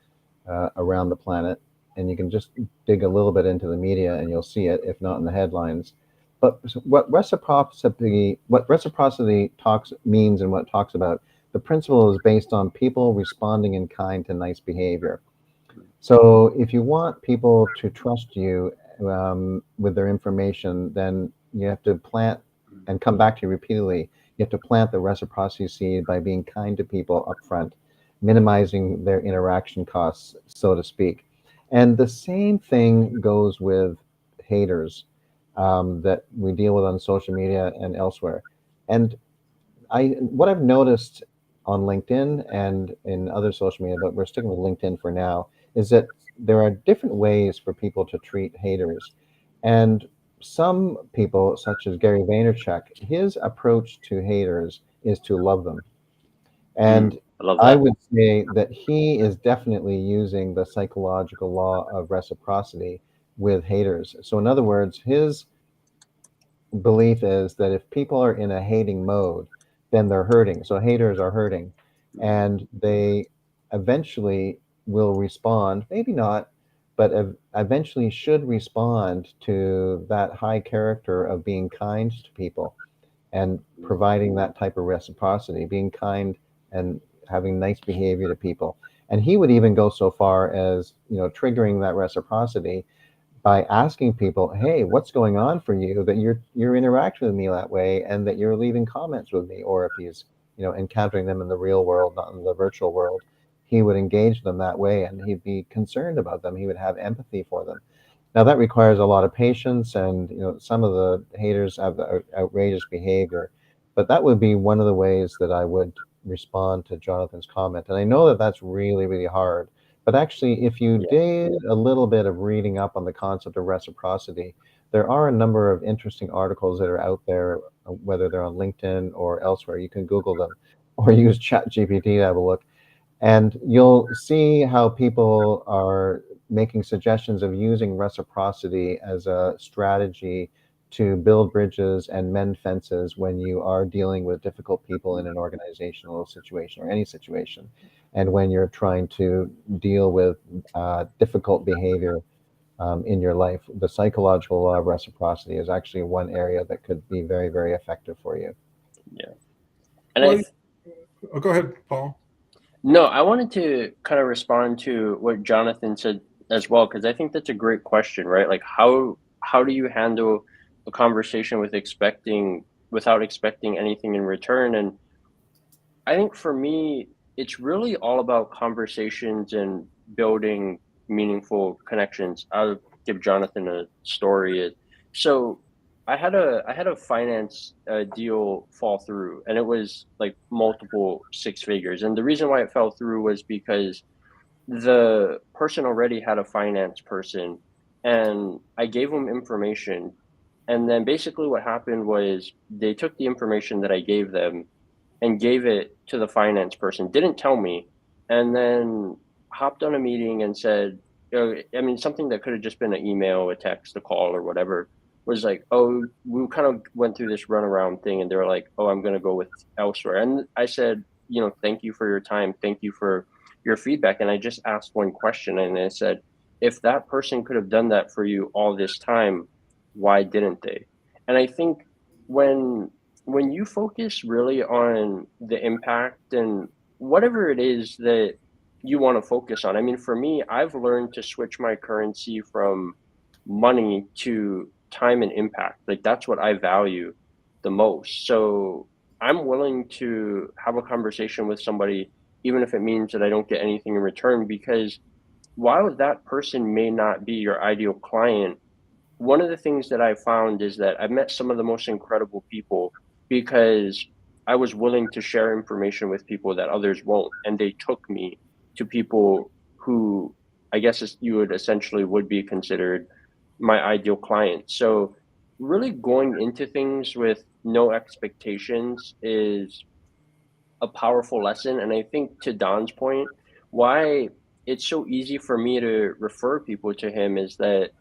Speaker 3: around the planet, and you can just dig a little bit into the media and you'll see it, if not in the headlines. But what reciprocity talks means and what it talks about, the principle is based on people responding in kind to nice behavior. So if you want people to trust you with their information, then you have to plant and come back to you repeatedly. You have to plant the reciprocity seed by being kind to people up front, minimizing their interaction costs, so to speak. And the same thing goes with haters that we deal with on social media and elsewhere. And what I've noticed on LinkedIn and in other social media, but we're sticking with LinkedIn for now, is that there are different ways for people to treat haters. And some people, such as Gary Vaynerchuk, his approach to haters is to love them. And
Speaker 2: I love
Speaker 3: I
Speaker 2: that.
Speaker 3: would say that he is definitely using the psychological law of reciprocity with haters. So, in other words, his belief is that if people are in a hating mode, then they're hurting. So haters are hurting, and they eventually will respond, maybe not, but eventually should respond to that high character of being kind to people and providing that type of reciprocity, being kind and having nice behavior to people. And he would even go so far as, triggering that reciprocity by asking people, "Hey, what's going on for you that you're interacting with me that way, and that you're leaving comments with me?" Or if he's, encountering them in the real world, not in the virtual world, he would engage them that way, and he'd be concerned about them. He would have empathy for them. Now that requires a lot of patience, and some of the haters have outrageous behavior, but that would be one of the ways that I would respond to Jonathan's comment. And I know that that's really, really hard, but actually, if you
Speaker 2: Yeah.
Speaker 3: did a little bit of reading up on the concept of reciprocity, there are a number of interesting articles that are out there, whether they're on LinkedIn or elsewhere. You can Google them or use ChatGPT to have a look. And you'll see how people are making suggestions of using reciprocity as a strategy to build bridges and mend fences when you are dealing with difficult people in an organizational situation or any situation, and when you're trying to deal with difficult behavior in your life. The psychological law of reciprocity is actually one area that could be very, very effective for you.
Speaker 2: Yeah. And
Speaker 1: Well, go ahead, Paul.
Speaker 2: no, I wanted to kind of respond to what Jonathan said as well, because I think that's a great question, right? Like, how do you handle a conversation without expecting anything in return? And I think for me, it's really all about conversations and building meaningful connections. I'll give Jonathan a story. So I had a finance deal fall through, and it was like multiple six figures. And the reason why it fell through was because the person already had a finance person, and I gave them information. And then basically what happened was they took the information that I gave them and gave it to the finance person, didn't tell me, and then hopped on a meeting and said, I mean, something that could have just been an email, a text, a call, or whatever, was like, oh, we kind of went through this runaround thing, and they were like, oh, I'm going to go with elsewhere. And I said, thank you for your time. Thank you for your feedback. And I just asked one question, and I said, if that person could have done that for you all this time, why didn't they? And I think when when you focus really on the impact and whatever it is that you want to focus on. I mean, for me, I've learned to switch my currency from money to time and impact. Like that's what I value the most. So I'm willing to have a conversation with somebody, even if it means that I don't get anything in return, because while that person may not be your ideal client, one of the things that I found is that I've met some of the most incredible people because I was willing to share information with people that others won't. And they took me to people who I guess you would essentially would be considered my ideal client. So really going into things with no expectations is a powerful lesson. And I think to Don's point, why it's so easy for me to refer people to him is that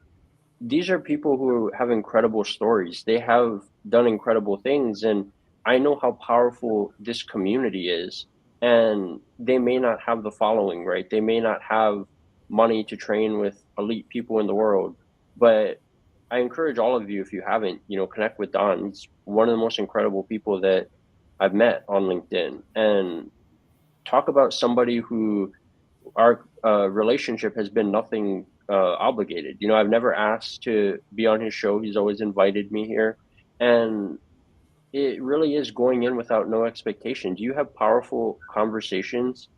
Speaker 2: these are people who have incredible stories. They have done incredible things, and I know how powerful this community is. And they may not have the following, right? They may not have money to train with elite people in the world, but I encourage all of you, if you haven't, connect with Don. He's one of the most incredible people that I've met on LinkedIn. And talk about somebody who our relationship has been nothing obligated. I've never asked to be on his show. He's always invited me here. And it really is going in without no expectations. You have powerful conversations.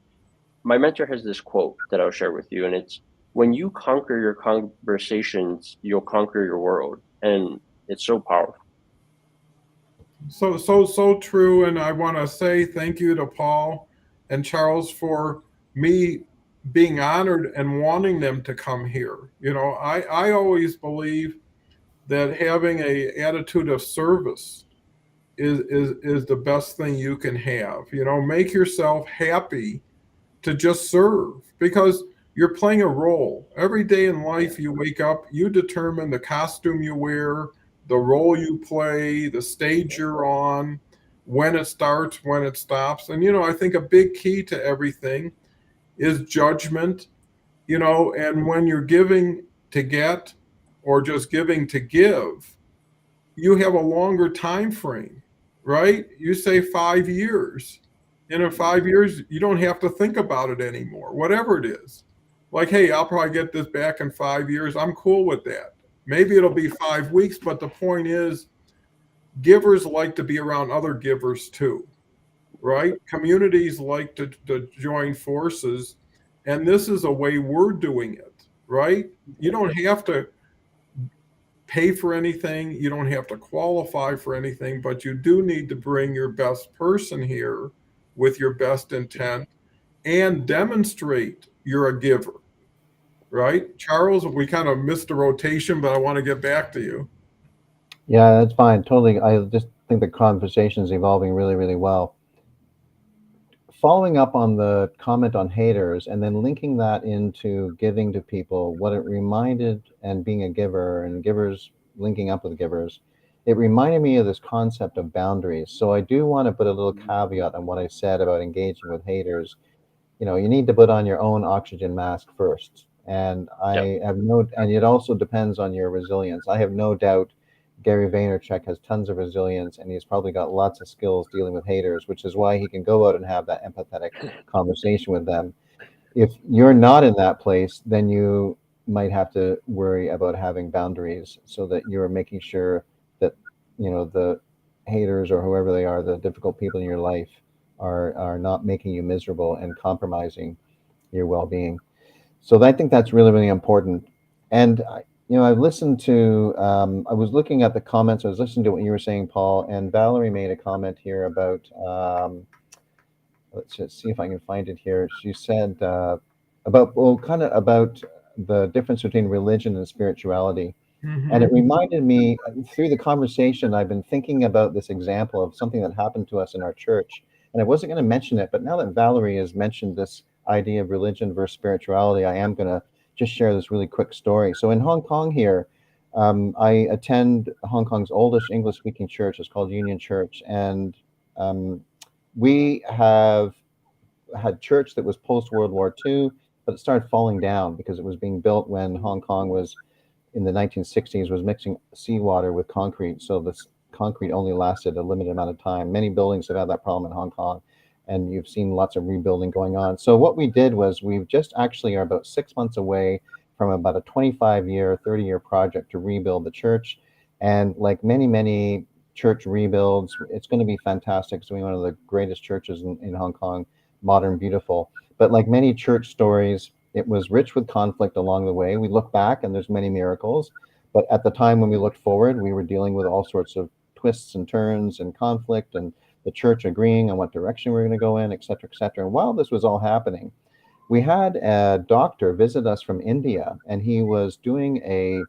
Speaker 2: My mentor has this quote that I'll share with you, and it's when you conquer your conversations, you'll conquer your world. And it's so powerful.
Speaker 1: So true. And I want to say thank you to Paul and Charles for me being honored and wanting them to come here. I always believe that having a attitude of service is the best thing you can have. Make yourself happy to just serve because you're playing a role. Every day in life you wake up, you determine the costume you wear, the role you play, the stage you're on, when it starts, when it stops. And I think a big key to everything is judgment, and when you're giving to get or just giving to give, you have a longer time frame, right? You say 5 years. And in 5 years, you don't have to think about it anymore, whatever it is. Like, hey, I'll probably get this back in 5 years. I'm cool with that. Maybe it'll be 5 weeks, but the point is, givers like to be around other givers too, right? Communities like to join forces. And this is a way we're doing it, right? You don't have to pay for anything. You don't have to qualify for anything, but you do need to bring your best person here with your best intent and demonstrate you're a giver, right? Charles, we kind of missed the rotation, but I want to get back to you.
Speaker 3: Yeah, that's fine. Totally. I just think the conversation is evolving really, really well. Following up on the comment on haters and then linking that into giving to people, what it reminded, and being a giver and givers linking up with givers, it reminded me of this concept of boundaries. So I do want to put a little caveat on what I said about engaging with haters. You need to put on your own oxygen mask first. And
Speaker 2: Yep.
Speaker 3: and it also depends on your resilience. I have no doubt Gary Vaynerchuk has tons of resilience, and he's probably got lots of skills dealing with haters, which is why he can go out and have that empathetic conversation with them. If you're not in that place, then you might have to worry about having boundaries so that you're making sure that, the haters or whoever they are, the difficult people in your life, are not making you miserable and compromising your well-being. So I think that's really, really important. And I've listened to. I was looking at the comments. I was listening to what you were saying, Paul, and Valerie made a comment here about. Let's just see if I can find it here. She said kind of about the difference between religion and spirituality. And it reminded me, through the conversation, I've been thinking about this example of something that happened to us in our church. And I wasn't going to mention it, but now that Valerie has mentioned this idea of religion versus spirituality, I am going to just share this really quick story. So in Hong Kong here, I attend Hong Kong's oldest English-speaking church. It's called Union Church. And we have had church that was post-World War II, but it started falling down because it was being built when Hong Kong was, in the 1960s, was mixing seawater with concrete. So this concrete only lasted a limited amount of time. Many buildings have had that problem in Hong Kong. and you've seen lots of rebuilding going on. So what we did was we just actually are about 6 months away from about a 25-year, 30-year project to rebuild the church. And like many church rebuilds, it's going to be fantastic. It's going to be one of the greatest churches in Hong Kong, modern, beautiful. But like many church stories, it was rich with conflict along the way. We look back and there's many miracles. But at the time when we looked forward, we were dealing with all sorts of twists and turns and conflict, and the church agreeing on what direction we're going to go in, et cetera, et cetera. And while this was all happening, we had a doctor visit us from India, and he was doing a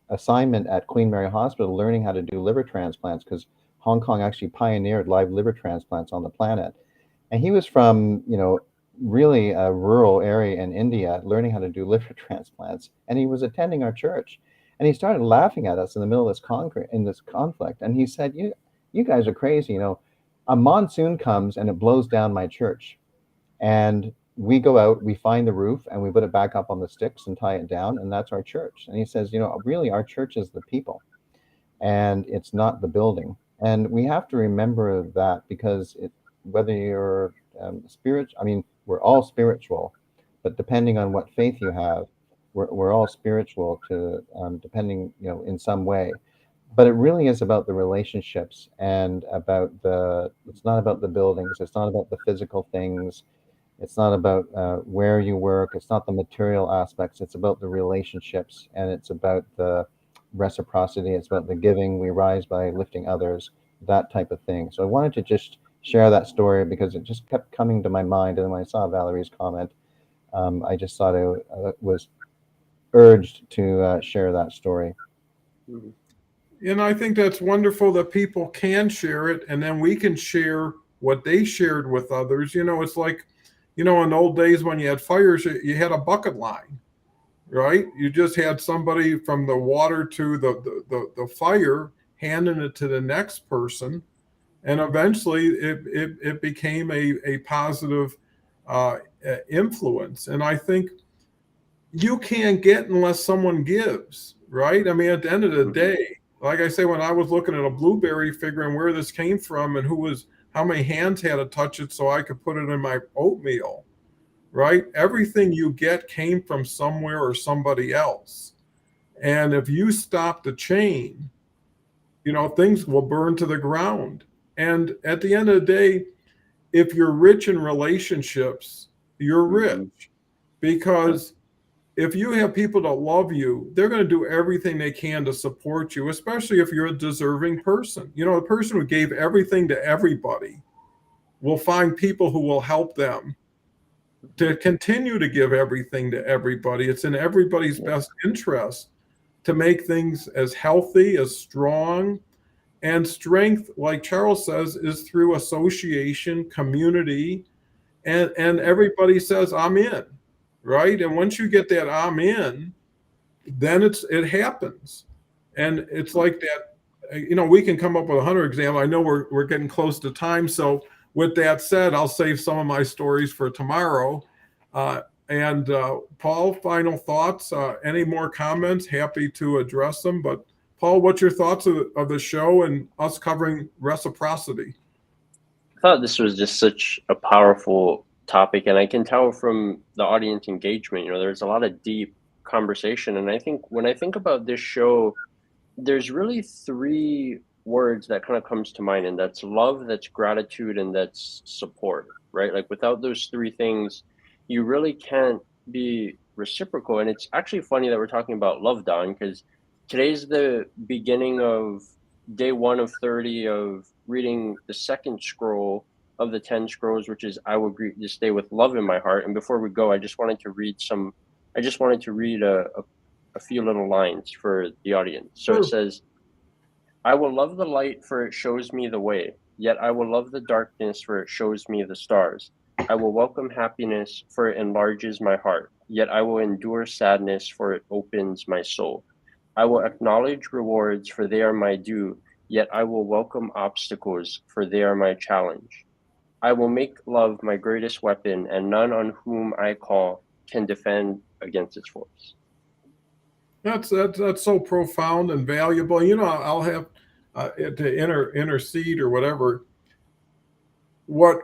Speaker 3: assignment at Queen Mary Hospital, learning how to do liver transplants, because Hong Kong actually pioneered live liver transplants on the planet. And he was from, really a rural area in India, learning how to do liver transplants. And he was attending our church, and he started laughing at us in the middle of this conflict. And he said, "You guys are crazy. A monsoon comes and it blows down my church, and we go out, we find the roof, and we put it back up on the sticks and tie it down, and that's our church." And he says, really, our church is the people, and it's not the building. And we have to remember that, because whether you're spiritual, we're all spiritual, but depending on what faith you have, we're all spiritual to depending, in some way. But it really is about the relationships, and it's not about the buildings, it's not about the physical things, it's not about where you work, it's not the material aspects, it's about the relationships, and it's about the reciprocity, it's about the giving. We rise by lifting others, that type of thing. So I wanted to just share that story because it just kept coming to my mind. And when I saw Valerie's comment, I just thought I was urged to share that story.
Speaker 1: And I think that's wonderful that people can share it, and then we can share what they shared with others. It's like, in old days when you had fires, you had a bucket line, right? You just had somebody from the water to the fire handing it to the next person. And eventually it became a positive influence. And I think you can't get unless someone gives, right? At the end of the day, like I say, when I was looking at a blueberry, figuring where this came from and how many hands had to touch it so I could put it in my oatmeal, right? Everything you get came from somewhere or somebody else. And if you stop the chain, things will burn to the ground. And at the end of the day, if you're rich in relationships, you're rich, because if you have people that love you, they're going to do everything they can to support you, especially if you're a deserving person. A person who gave everything to everybody will find people who will help them to continue to give everything to everybody. It's in everybody's best interest to make things as healthy, as strong. And strength, like Charles says, is through association, community, and everybody says, "I'm in," right? And once you get that "I'm in," then it happens. And it's like that. We can come up with 100 examples. I know we're getting close to time, so with that said, I'll save some of my stories for tomorrow. And Paul, final thoughts? Any more comments? Happy to address them. But Paul, what's your thoughts of the show and us covering reciprocity?
Speaker 2: I thought this was just such a powerful topic, and I can tell from the audience engagement, there's a lot of deep conversation. And I think when I think about this show, there's really three words that kind of comes to mind, and that's love, that's gratitude, and that's support, right? Like without those three things, you really can't be reciprocal. And it's actually funny that we're talking about love, Don, because today's the beginning of day 1 of 30 of reading the second scroll of the 10 scrolls, which is I will greet this day with love in my heart. And before we go, I just wanted to read a few little lines for the audience. So it says, "I will love the light, for it shows me the way. Yet I will love the darkness, for it shows me the stars. I will welcome happiness, for it enlarges my heart. Yet I will endure sadness, for it opens my soul. I will acknowledge rewards, for they are my due. Yet I will welcome obstacles, for they are my challenge. I will make love my greatest weapon, and none on whom I call can defend against its force."
Speaker 1: That's so profound and valuable. I'll have to intercede or whatever. what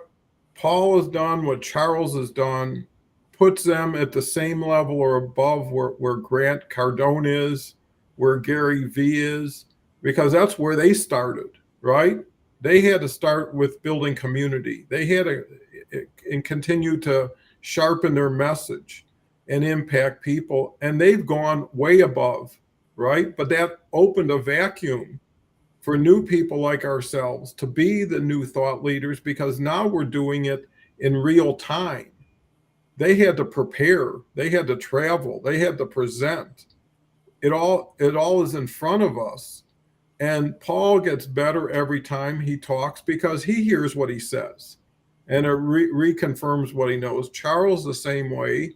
Speaker 1: Paul has done, what Charles has done, puts them at the same level or above where Grant Cardone is, where Gary Vee is, because that's where they started, right? They had to start with building community. They had to and continue to sharpen their message and impact people. And they've gone way above, right? But that opened a vacuum for new people like ourselves to be the new thought leaders, because now we're doing it in real time. They had to prepare, they had to travel, they had to present. It all is in front of us. And Paul gets better every time he talks because he hears what he says and it reconfirms what he knows. Charles the same way.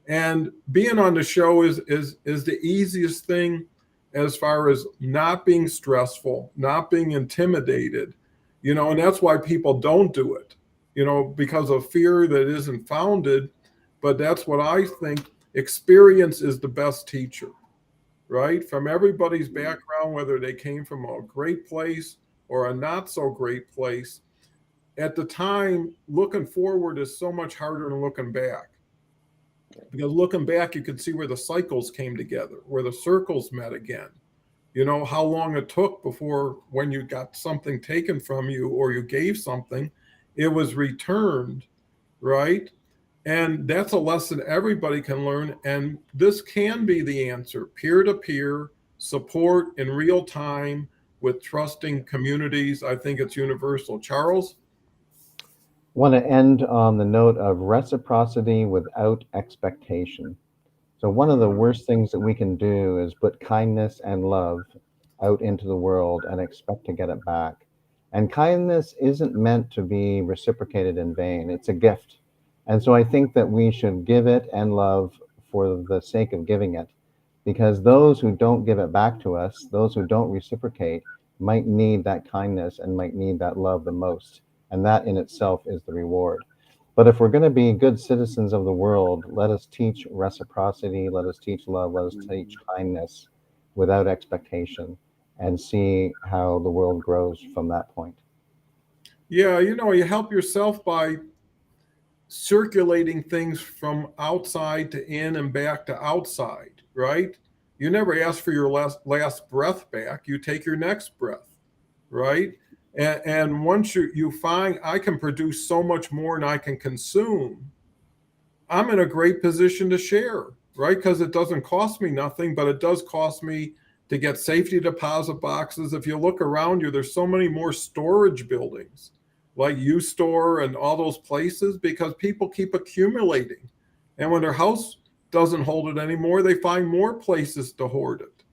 Speaker 1: And being on the show is the easiest thing, as far as not being stressful, not being intimidated, and that's why people don't do it, because of fear that isn't founded. But that's what I think. Experience is the best teacher, right? From everybody's background, whether they came from a great place or a not so great place. At the time, looking forward is so much harder than looking back. Because looking back, you could see where the cycles came together, where the circles met again. How long it took before, when you got something taken from you or you gave something, it was returned, right? And that's a lesson everybody can learn. And this can be the answer: peer to peer support in real time with trusting communities. I think it's universal. Charles?
Speaker 3: Want to end on the note of reciprocity without expectation. So one of the worst things that we can do is put kindness and love out into the world and expect to get it back. And kindness isn't meant to be reciprocated in vain. It's a gift. And so I think that we should give it and love for the sake of giving it, because those who don't give it back to us, those who don't reciprocate, might need that kindness and might need that love the most. And that in itself is the reward. But if we're going to be good citizens of the world, let us teach reciprocity, let us teach love, let us teach kindness without expectation, and see how the world grows from that point.
Speaker 1: Yeah, you help yourself by circulating things from outside to in and back to outside, right? You never ask for your last breath back. You take your next breath, right? And once you find I can produce so much more and I can consume, I'm in a great position to share, right? Because it doesn't cost me nothing, but it does cost me to get safety deposit boxes. If you look around you, there's so many more storage buildings like U-Store and all those places, because people keep accumulating. And when their house doesn't hold it anymore, they find more places to hoard it,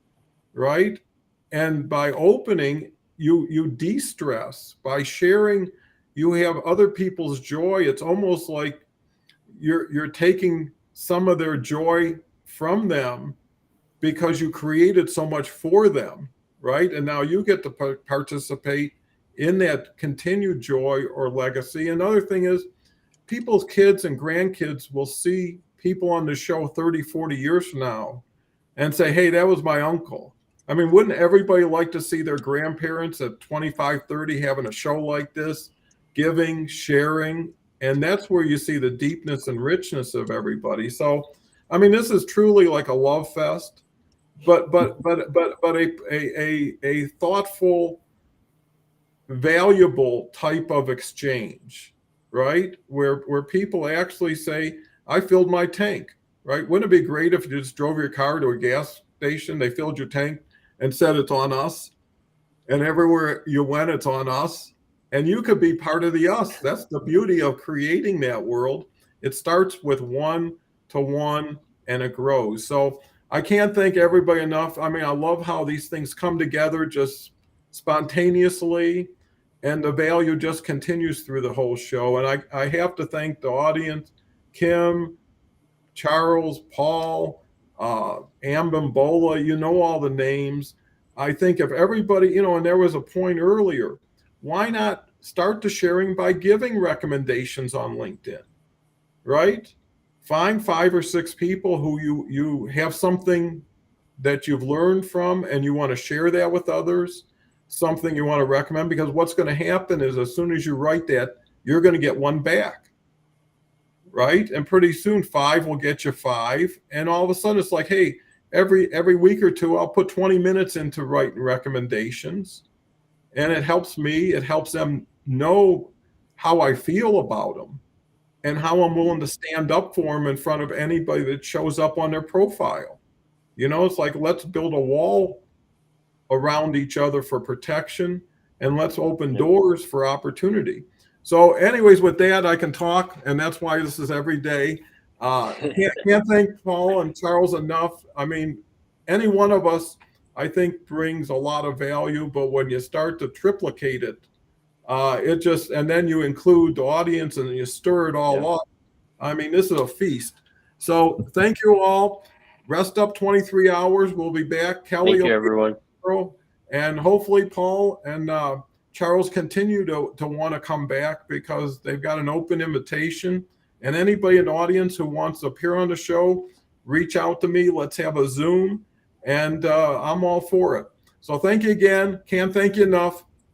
Speaker 1: right? And by opening, you de-stress. By sharing, you have other people's joy. It's almost like you're taking some of their joy from them because you created so much for them, right? And now you get to participate in that continued joy or legacy. Another thing is, people's kids and grandkids will see people on the show 30, 40 years from now and say, hey, that was my uncle. I mean, wouldn't everybody like to see their grandparents at 25, 30 having a show like this, giving, sharing? And that's where you see the deepness and richness of everybody. So, I mean, this is truly like a love fest, but a thoughtful, valuable type of exchange, right? Where people actually say, I filled my tank, right? Wouldn't it be great if you just drove your car to a gas station, they filled your tank and said it's on us, and everywhere you went, it's on us, and you could be part of the us. That's the beauty of creating that world. It starts with one to one and it grows. So I can't thank everybody enough. I mean, I love how these things come together just spontaneously, and the value just continues through the whole show. And I have to thank the audience, Kim, Charles, Paul, Ambimbola, all the names. I think if everybody, and there was a point earlier, why not start the sharing by giving recommendations on LinkedIn, right? Find 5 or 6 people who you have something that you've learned from and you want to share that with others, something you want to recommend, because what's going to happen is as soon as you write that, you're going to get one back, right? And pretty soon 5 will get you 5, and all of a sudden it's like, hey, every week or two I'll put 20 minutes into writing recommendations, and it helps me. It helps them know how I feel about them and how I'm willing to stand up for them in front of anybody that shows up on their profile. It's like, let's build a wall around each other for protection, and let's open doors for opportunity. So anyways, with that, I can talk, and that's why this is every day. Can't thank Paul and Charles enough. I mean, any one of us, I think, brings a lot of value, but when you start to triplicate it, it just, and then you include the audience and you stir it all up. I mean, this is a feast. So thank you all. Rest up 23 hours. We'll be back. Kelly,
Speaker 2: thank you, everyone.
Speaker 1: And hopefully Paul and Charles continue to want to come back, because they've got an open invitation. And anybody in the audience who wants to appear on the show, reach out to me. Let's have a Zoom, and I'm all for it. So thank you again. Can't thank you enough.